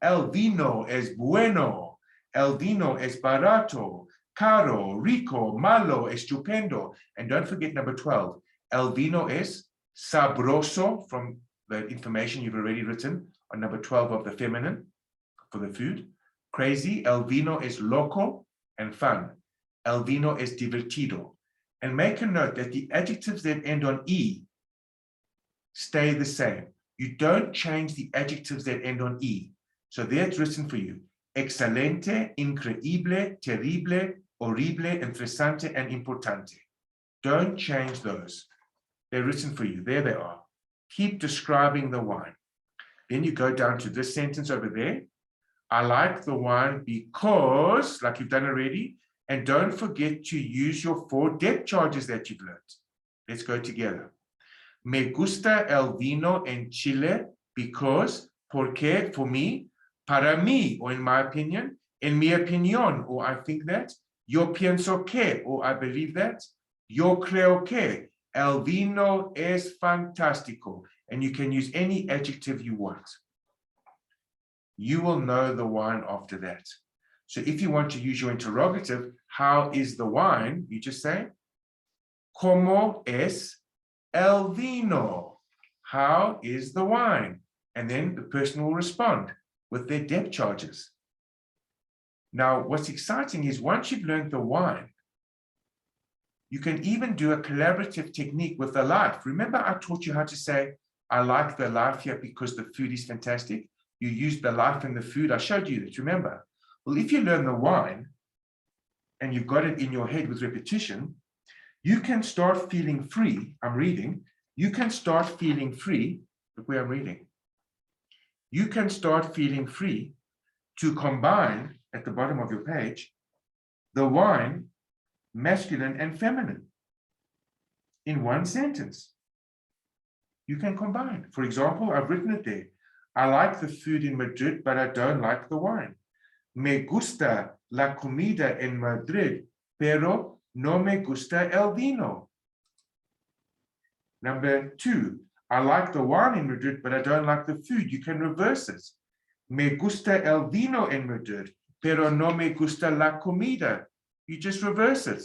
El vino es bueno. El vino es barato, caro, rico, malo, estupendo. And don't forget number 12. El vino es Sabroso, from the information you've already written on number 12 of the feminine for the food. Crazy, el vino es loco, and fun. El vino es divertido. And make a note that the adjectives that end on E stay the same. You don't change the adjectives that end on E. So there it's written for you. Excelente, increíble, terrible, horrible, interesante, and importante. Don't change those. They're written for you. There they are. Keep describing the wine. Then you go down to this sentence over there. I like the wine because, like you've done already, and don't forget to use your 4 depth charges that you've learned. Let's go together. Me gusta el vino en Chile because, porque, for me, para mí, or in my opinion, en mi opinión, or I think that, yo pienso que, or I believe that, yo creo que, el vino es fantástico. And you can use any adjective you want. You will know the wine after that. So if you want to use your interrogative, how is the wine? You just say, ¿Cómo es el vino? How is the wine? And then the person will respond with their depth charges. Now, what's exciting is once you've learned the wine, you can even do a collaborative technique with the life. Remember, I taught you how to say, I like the life here because the food is fantastic. You used the life in the food. I showed you that, remember? Well, if you learn the wine and you've got it in your head with repetition, you can start feeling free. I'm reading. You can start feeling free. Look where I'm reading. You can start feeling free to combine, at the bottom of your page, the wine, masculine and feminine, in one sentence. You can combine. For example, I've written it there. I like the food in Madrid, but I don't like the wine. Me gusta la comida en Madrid, pero no me gusta el vino. Number 2, I like the wine in Madrid, but I don't like the food. You can reverse it. Me gusta el vino en Madrid, pero no me gusta la comida. You just reverse it.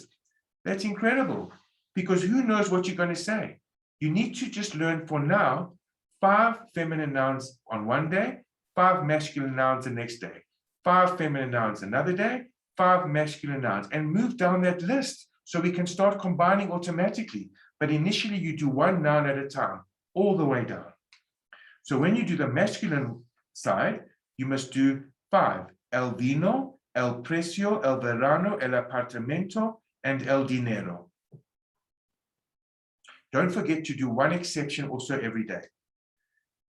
That's incredible, because who knows what you're going to say? You need to just learn for now 5 feminine nouns on one day, 5 masculine nouns the next day, 5 feminine nouns another day, 5 masculine nouns, and move down that list so we can start combining automatically. But initially you do 1 noun at a time, all the way down. So when you do the masculine side, you must do 5. El vino, el precio, el verano, el apartamento, and el dinero. Don't forget to do 1 exception also every day.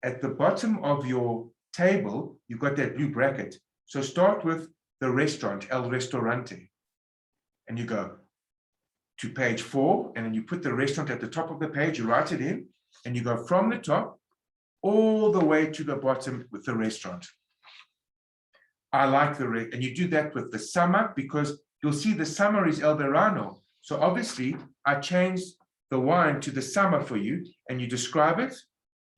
At the bottom of your table, you've got that blue bracket. So start with the restaurant, el restaurante. And you go to page 4, and then you put the restaurant at the top of the page, you write it in, and you go from the top all the way to the bottom with the restaurant. I like the and you do that with the summer, because you'll see the summer is el verano. So obviously I changed the wine to the summer for you, and you describe it.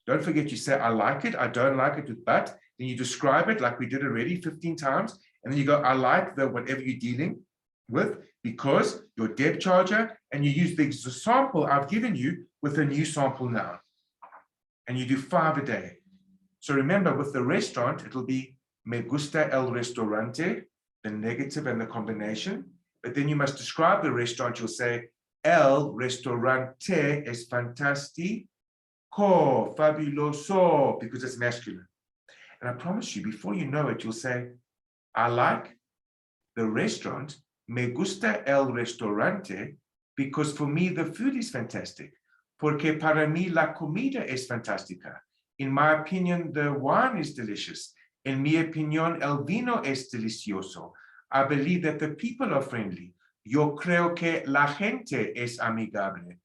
Don't forget, you say, I like it, I don't like it with but, then you describe it like we did already 15 times, and then you go, I like the whatever you're dealing with, because your depth charger, and you use the sample I've given you with a new sample noun. And you do 5 a day. So remember, with the restaurant, it'll be me gusta el restaurante, the negative and the combination. But then you must describe the restaurant. You'll say, el restaurante es fantástico, fabuloso, because it's masculine. And I promise you, before you know it, you'll say, I like the restaurant, me gusta el restaurante, because for me, the food is fantastic. Porque para mí la comida es fantástica. In my opinion, the wine is delicious. En mi opinión, el vino es delicioso. I believe that the people are friendly. Yo creo que la gente es amigable.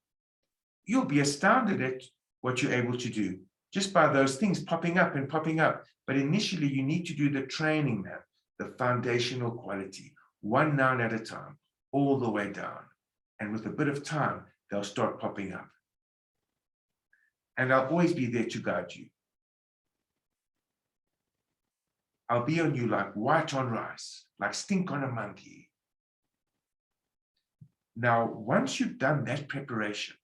You'll be astounded at what you're able to do just by those things popping up and popping up. But initially, you need to do the training now, the foundational quality, 1 noun at a time, all the way down. And with a bit of time, they'll start popping up. And I'll always be there to guide you. I'll be on you like white on rice, like stink on a monkey. Now, once you've done that preparation,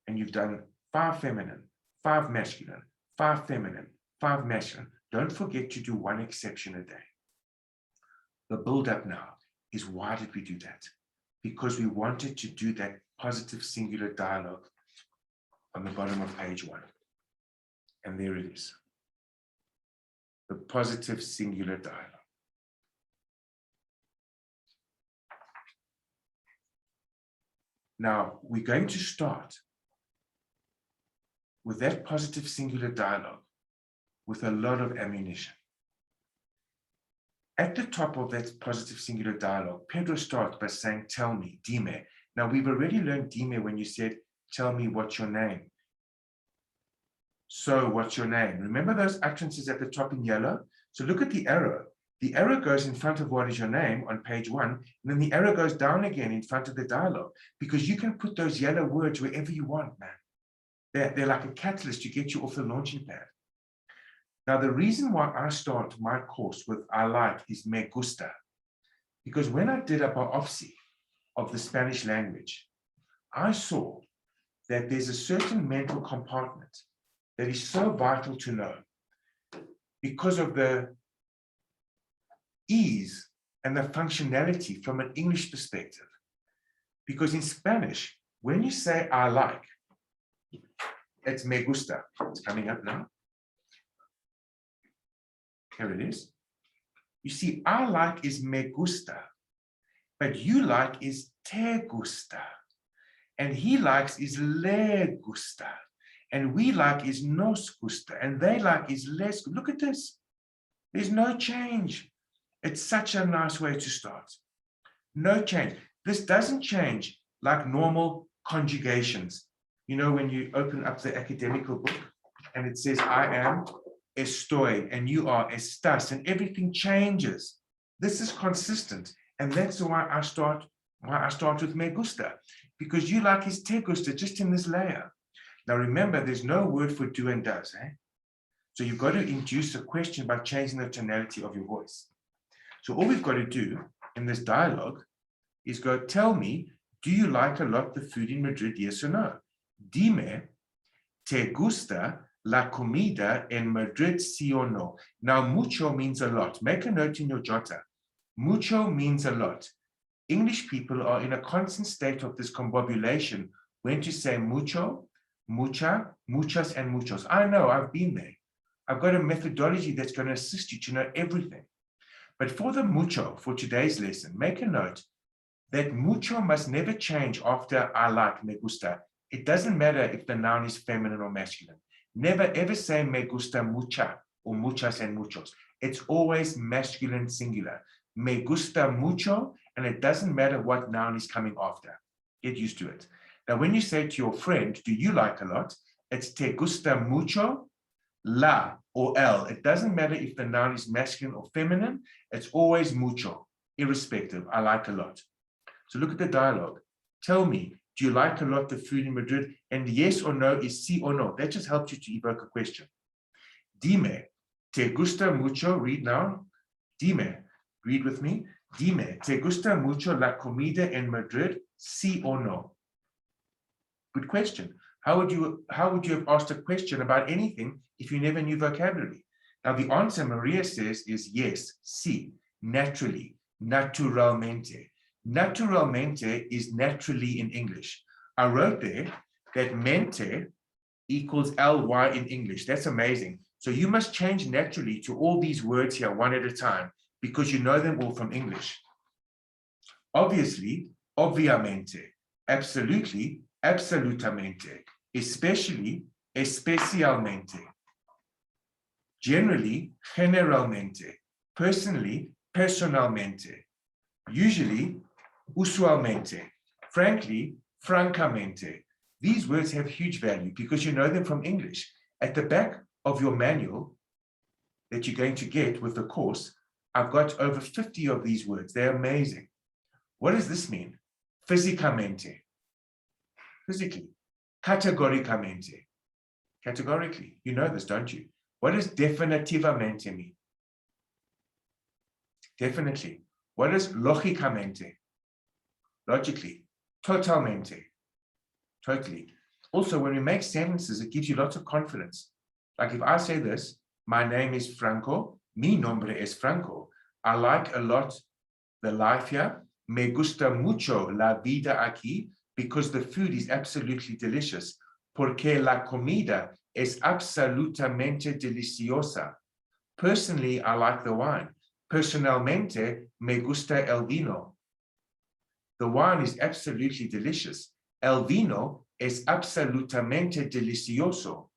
and you've done 5 feminine, 5 masculine, 5 feminine, 5 masculine. Don't forget to do 1 exception a day. The build-up now is, why did we do that? Because we wanted to do that positive singular dialogue on the bottom of page 1. And there it is. The positive singular dialogue. Now, we're going to start with that positive singular dialogue with a lot of ammunition. At the top of that positive singular dialogue, Pedro starts by saying, tell me, dime. Now, we've already learned dime when you said, tell me what's your name. So, what's your name? Remember those utterances at the top in yellow? So look at the arrow. The arrow goes in front of what is your name on page 1, and then the arrow goes down again in front of the dialogue, because you can put those yellow words wherever you want, man. They're like a catalyst to get you off the launching pad. Now, the reason why I start my course with I like is me gusta, because when I did a biopsy of the Spanish language, I saw that there's a certain mental compartment that is so vital to know because of the ease and the functionality from an English perspective. Because in Spanish, when you say I like, it's me gusta. It's coming up now. Here it is. You see, I like is me gusta, but you like is te gusta, and he likes is le gusta, and we like is nos gusta, and they like is les. Look at this. There's no change. It's such a nice way to start. No change. This doesn't change like normal conjugations. You know, when you open up the academical book and it says, I am, estoy, and you are, estás, and everything changes. This is consistent. And that's why I start with me gusta, because you like is te gusta just in this layer. Now remember, there's no word for do and does. So you've got to induce a question by changing the tonality of your voice. So all we've got to do in this dialogue is go, tell me, do you like a lot the food in Madrid, yes or no? Dime, ¿te gusta la comida en Madrid, sí o no? Now, mucho means a lot. Make a note in your jota. Mucho means a lot. English people are in a constant state of this combobulation when to say mucho, mucha, muchas, and muchos. I know, I've been there. I've got a methodology that's going to assist you to know everything. But for the mucho, for today's lesson, make a note that mucho must never change after I like, me gusta. It doesn't matter if the noun is feminine or masculine. Never ever say me gusta mucha or muchas and muchos. It's always masculine singular. Me gusta mucho, and it doesn't matter what noun is coming after. Get used to it. Now, when you say to your friend, do you like a lot? It's te gusta mucho, la or el. It doesn't matter if the noun is masculine or feminine. It's always mucho, irrespective. I like a lot. So look at the dialogue. Tell me, do you like a lot the food in Madrid? And yes or no is sí or no. That just helps you to evoke a question. Dime, ¿te gusta mucho? Read now. Dime, read with me. Dime, ¿te gusta mucho la comida en Madrid? Sí or no? Good question. How would you have asked a question about anything if you never knew vocabulary? Now, the answer, Maria says, is yes, sí, naturally, naturalmente. Naturalmente is naturally in English. I wrote there that mente equals ly in English. That's amazing. So you must change naturally to all these words here one at a time because you know them all from English. Obviously, obviamente, absolutely, absolutamente, especially, especialmente, generally, generalmente, personally, personalmente, usually, usualmente, frankly, francamente. These words have huge value because you know them from English. At the back of your manual that you're going to get with the course, I've got over 50 of these words. They're amazing. What does this mean? Físicamente, physically. Categóricamente, categorically. You know this, don't you? What does definitivamente mean? Definitely. What is lógicamente? Logically. Totalmente. Totally. Also, when we make sentences, it gives you lots of confidence. Like if I say this, my name is Franco, mi nombre es Franco. I like a lot the life here. Me gusta mucho la vida aquí, because the food is absolutely delicious. Porque la comida es absolutamente deliciosa. Personally, I like the wine. Personalmente, me gusta el vino. The wine is absolutely delicious. El vino es absolutamente delicioso.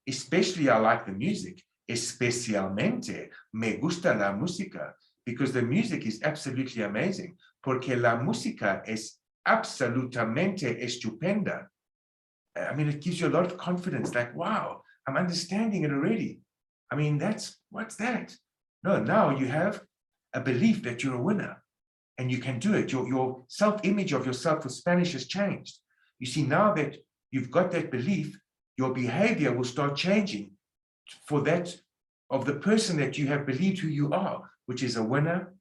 Especially, I like the music. Especialmente, me gusta la música, because the music is absolutely amazing. Porque la música es absolutamente estupenda. I mean, it gives you a lot of confidence, like, wow, I'm understanding it already. I mean, what's that? No, now you have a belief that you're a winner and you can do it. Your self-image of yourself with Spanish has changed. You see, now that you've got that belief, your behavior will start changing for that of the person that you have believed who you are, which is a winner,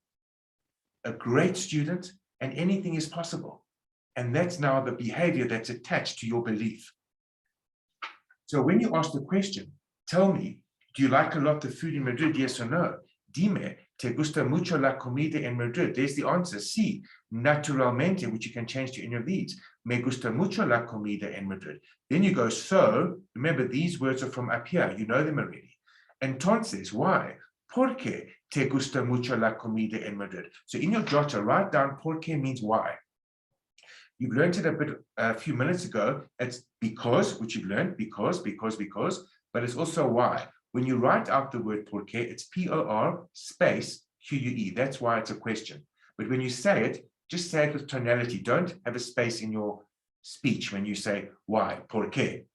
a great student, and anything is possible. And that's now the behavior that's attached to your belief. So when you ask the question, tell me, do you like a lot the food in Madrid, yes or no? Dime, ¿te gusta mucho la comida en Madrid? There's the answer, sí, naturalmente, which you can change to any of these. Me gusta mucho la comida en Madrid. Then you go, so, remember these words are from up here, you know them already. Entonces, why? Porque te gusta mucho la comida en Madrid. So in your jotter, write down porque means why. You've learned it a few minutes ago. It's because, which you've learned, because, but it's also why. When you write out the word porque, it's P-O-R space Q-U-E. That's why it's a question. But when you say it, just say it with tonality. Don't have a space in your speech when you say why, porque.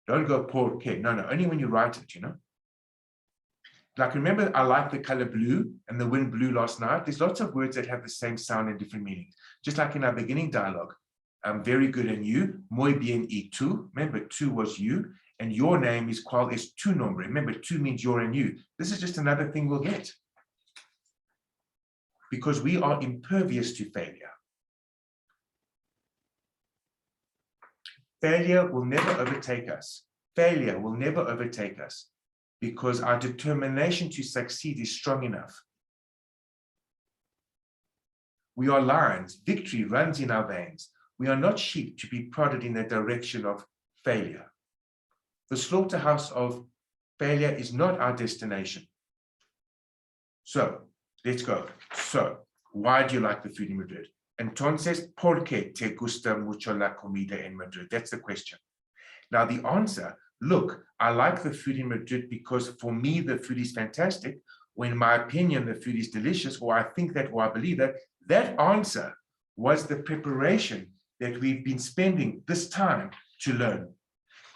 Don't go porque. No, only when you write it, you know. Like, remember, I like the color blue and the wind blew last night. There's lots of words that have the same sound and different meanings. Just like in our beginning dialogue. I'm very good and you, muy bien y tú. Remember, tú was you, and your name is cuál es tu nombre. Remember, tú means your and you. This is just another thing we'll get. Because we are impervious to failure. Failure will never overtake us. Failure will never overtake us because our determination to succeed is strong enough. We are lions. Victory runs in our veins. We are not sheep to be prodded in the direction of failure. The slaughterhouse of failure is not our destination. So, let's go. So, why do you like the food in Madrid? Entonces, ¿por qué te gusta mucho la comida en Madrid? That's the question. Now, the answer, look, I like the food in Madrid because for me, the food is fantastic. Or in my opinion, the food is delicious, or I think that, or I believe that. That answer was the preparation that we've been spending this time to learn.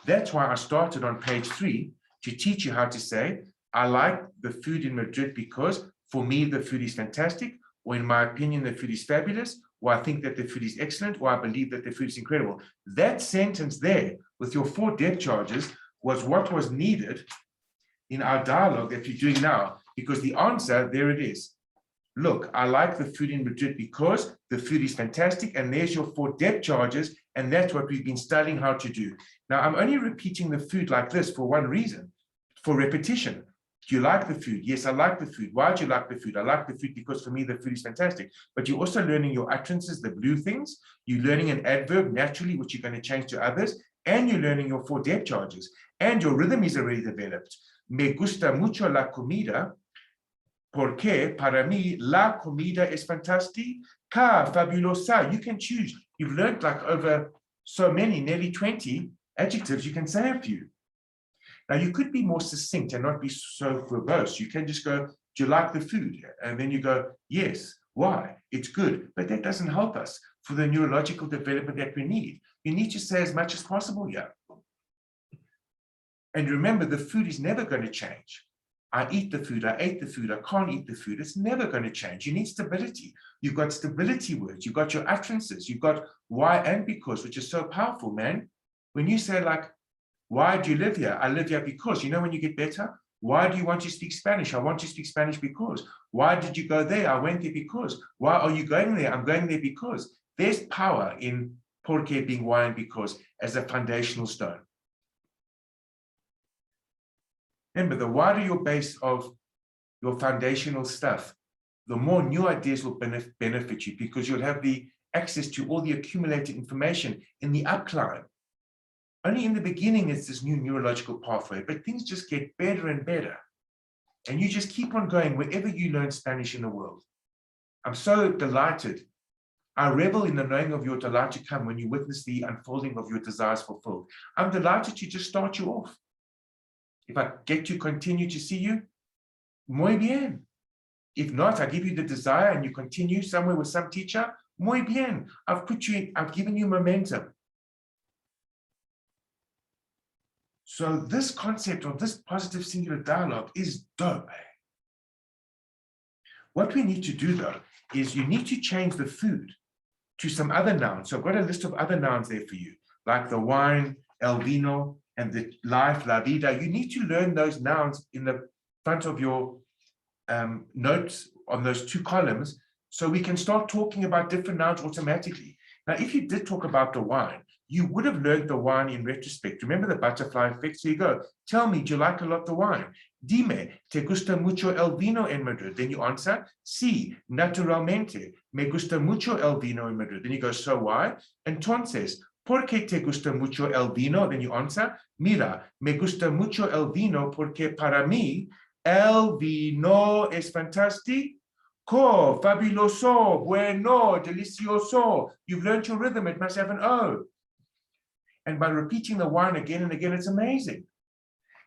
That's why I started on page 3 to teach you how to say, I like the food in Madrid because for me, the food is fantastic, or in my opinion, the food is fabulous, or I think that the food is excellent, or I believe that the food is incredible. That sentence there with your 4 depth charges was what was needed in our dialogue that you're doing now, because the answer, there it is. Look, I like the food in Madrid because the food is fantastic, and there's your 4 depth charges, and that's what we've been studying how to do. Now, I'm only repeating the food like this for one reason, for repetition. Do you like the food? Yes, I like the food. Why do you like the food? I like the food because for me, the food is fantastic. But you're also learning your utterances, the blue things. You're learning an adverb naturally, which you're going to change to others, and you're learning your 4 depth charges, and your rhythm is already developed. Me gusta mucho la comida, porque para mí la comida es fantástica, fabulosa. You can choose. You've learned like over so many, nearly 20 adjectives. You can say a few. Now, you could be more succinct and not be so verbose. You can just go, do you like the food? And then you go, yes. Why? It's good. But that doesn't help us for the neurological development that we need. You need to say as much as possible here. And remember, the food is never going to change. I eat the food, I ate the food, I can't eat the food. It's never going to change. You need stability. You've got stability words. You've got your utterances. You've got why and because, which is so powerful, man. When you say like, why do you live here? I live here because. You know when you get better? Why do you want to speak Spanish? I want to speak Spanish because. Why did you go there? I went there because. Why are you going there? I'm going there because. There's power in porque being why and because, as a foundational stone. Remember, the wider your base of your foundational stuff, the more new ideas will benefit you, because you'll have the access to all the accumulated information in the upclimb. Only in the beginning it's this new neurological pathway, but things just get better and better. And you just keep on going wherever you learn Spanish in the world. I'm so delighted. I revel in the knowing of your delight to come when you witness the unfolding of your desires fulfilled. I'm delighted to just start you off. If I get to continue to see you, muy bien. If not, I give you the desire and you continue somewhere with some teacher, muy bien. I've given you momentum. So this concept of this positive singular dialogue is dope. What we need to do though, is you need to change the food to some other nouns. So I've got a list of other nouns there for you, like the wine, el vino, and the life, la vida. You need to learn those nouns in the front of your notes on those two columns, so we can start talking about different nouns automatically. Now, if you did talk about the wine, you would have learned the wine in retrospect. Remember the butterfly effect? So you go, tell me, do you like a lot the wine? Dime, ¿te gusta mucho el vino en Madrid? Then you answer, sí, naturalmente, me gusta mucho el vino en Madrid. Then you go, so why? Entonces, ¿por qué te gusta mucho el vino? Then you answer, mira, me gusta mucho el vino porque para mí el vino es fantástico, fabuloso, bueno, delicioso. You've learned your rhythm, it must have an O. And by repeating the wine again and again, it's amazing.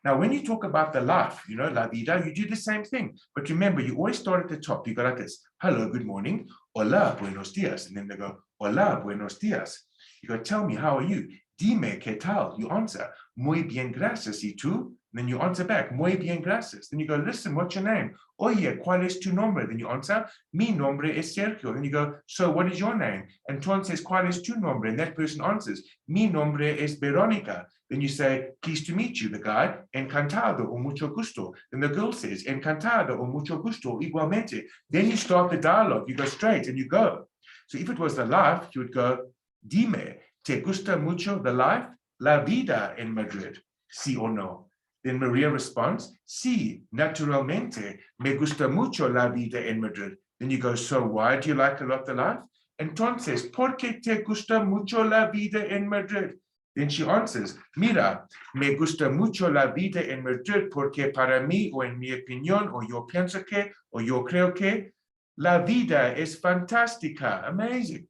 Now, when you talk about the life, you know, la vida, you do the same thing. But remember, you always start at the top. You go like this, hello, good morning, hola, buenos dias. And then they go, hola, buenos dias. You go, tell me, how are you? Dime, ¿qué tal? You answer, muy bien, gracias. ¿Y tú? And then you answer back, muy bien, gracias. Then you go, listen, what's your name? Oye, ¿cuál es tu nombre? Then you answer, mi nombre es Sergio. Then you go, so what is your name? And entonces, ¿cuál es tu nombre? And that person answers, mi nombre es Verónica. Then you say, pleased to meet you. The guy, encantado o mucho gusto. Then the girl says, encantado o mucho gusto, igualmente. Then you start the dialogue. You go straight and you go. So if it was the life, you would go, dime, ¿te gusta mucho the life? La vida en Madrid, sí o no? Then Maria responds, sí, naturalmente, me gusta mucho la vida en Madrid. Then you go, so why do you like a lot the life? Entonces, ¿por qué te gusta mucho la vida en Madrid? Then she answers, mira, me gusta mucho la vida en Madrid porque para mí, o en mi opinión, o yo pienso que, o yo creo que, la vida es fantástica, amazing.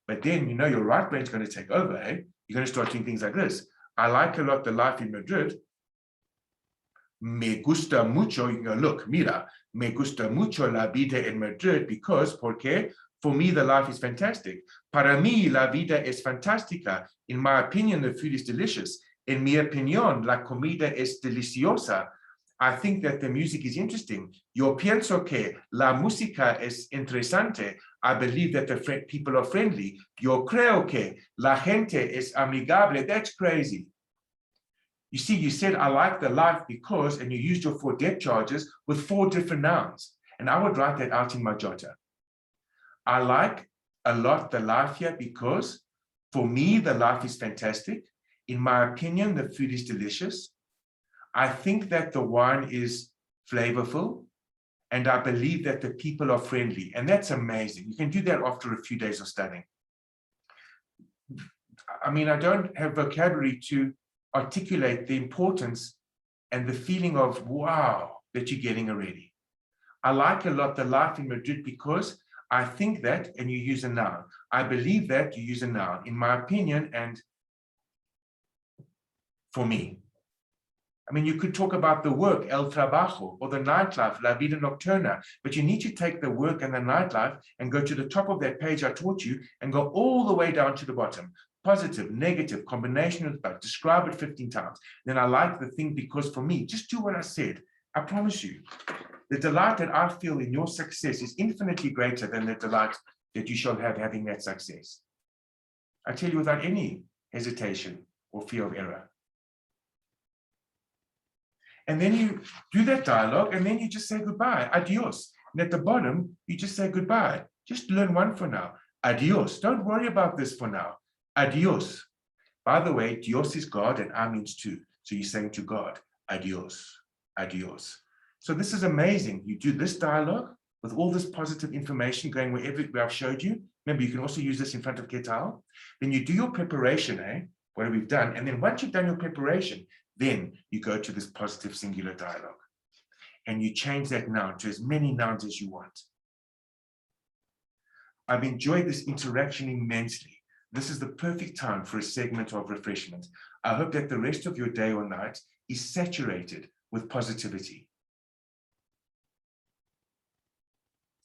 But then, you know, your right brain's going to take over, eh? You're going to start doing things like this. I like a lot the life in Madrid. Me gusta mucho, you go, look, mira, me gusta mucho la vida en Madrid because, porque, for me, the life is fantastic. Para mí, la vida es fantástica. In my opinion, the food is delicious. En mi opinión, la comida es deliciosa. I think that the music is interesting. Yo pienso que la música es interesante. I believe that the people are friendly. Yo creo que la gente es amigable. That's crazy. You see, you said, I like the life because, and you used your 4 depth charges with 4 different nouns. And I would write that out in my jotter. I like a lot the life here because, for me, the life is fantastic. In my opinion, the food is delicious. I think that the wine is flavorful. And I believe that the people are friendly. And that's amazing. You can do that after a few days of studying. I mean, I don't have vocabulary to articulate the importance and the feeling of wow that you're getting already. I like a lot the life in Madrid because I think that, and you use a noun. I believe that, you use a noun. In my opinion, and for me. I mean, you could talk about the work, el trabajo, or the nightlife, la vida nocturna, but you need to take the work and the nightlife and go to the top of that page I taught you and go all the way down to the bottom. Positive, negative, combination of both. Describe it 15 times. Then I like the thing because for me, just do what I said. I promise you, the delight that I feel in your success is infinitely greater than the delight that you shall have having that success. I tell you without any hesitation or fear of error. And then you do that dialogue and then you just say goodbye, adios. And at the bottom, you just say goodbye. Just learn one for now. Adios. Don't worry about this for now. Adios. By the way, Dios is God and A means to. So you're saying to God, adios, adios. So this is amazing. You do this dialogue with all this positive information going where I've showed you. Remember, you can also use this in front of Ketal. Then you do your preparation, what we've done. And then once you've done your preparation, then you go to this positive singular dialogue. And you change that noun to as many nouns as you want. I've enjoyed this interaction immensely. This is the perfect time for a segment of refreshment. I hope that the rest of your day or night is saturated with positivity.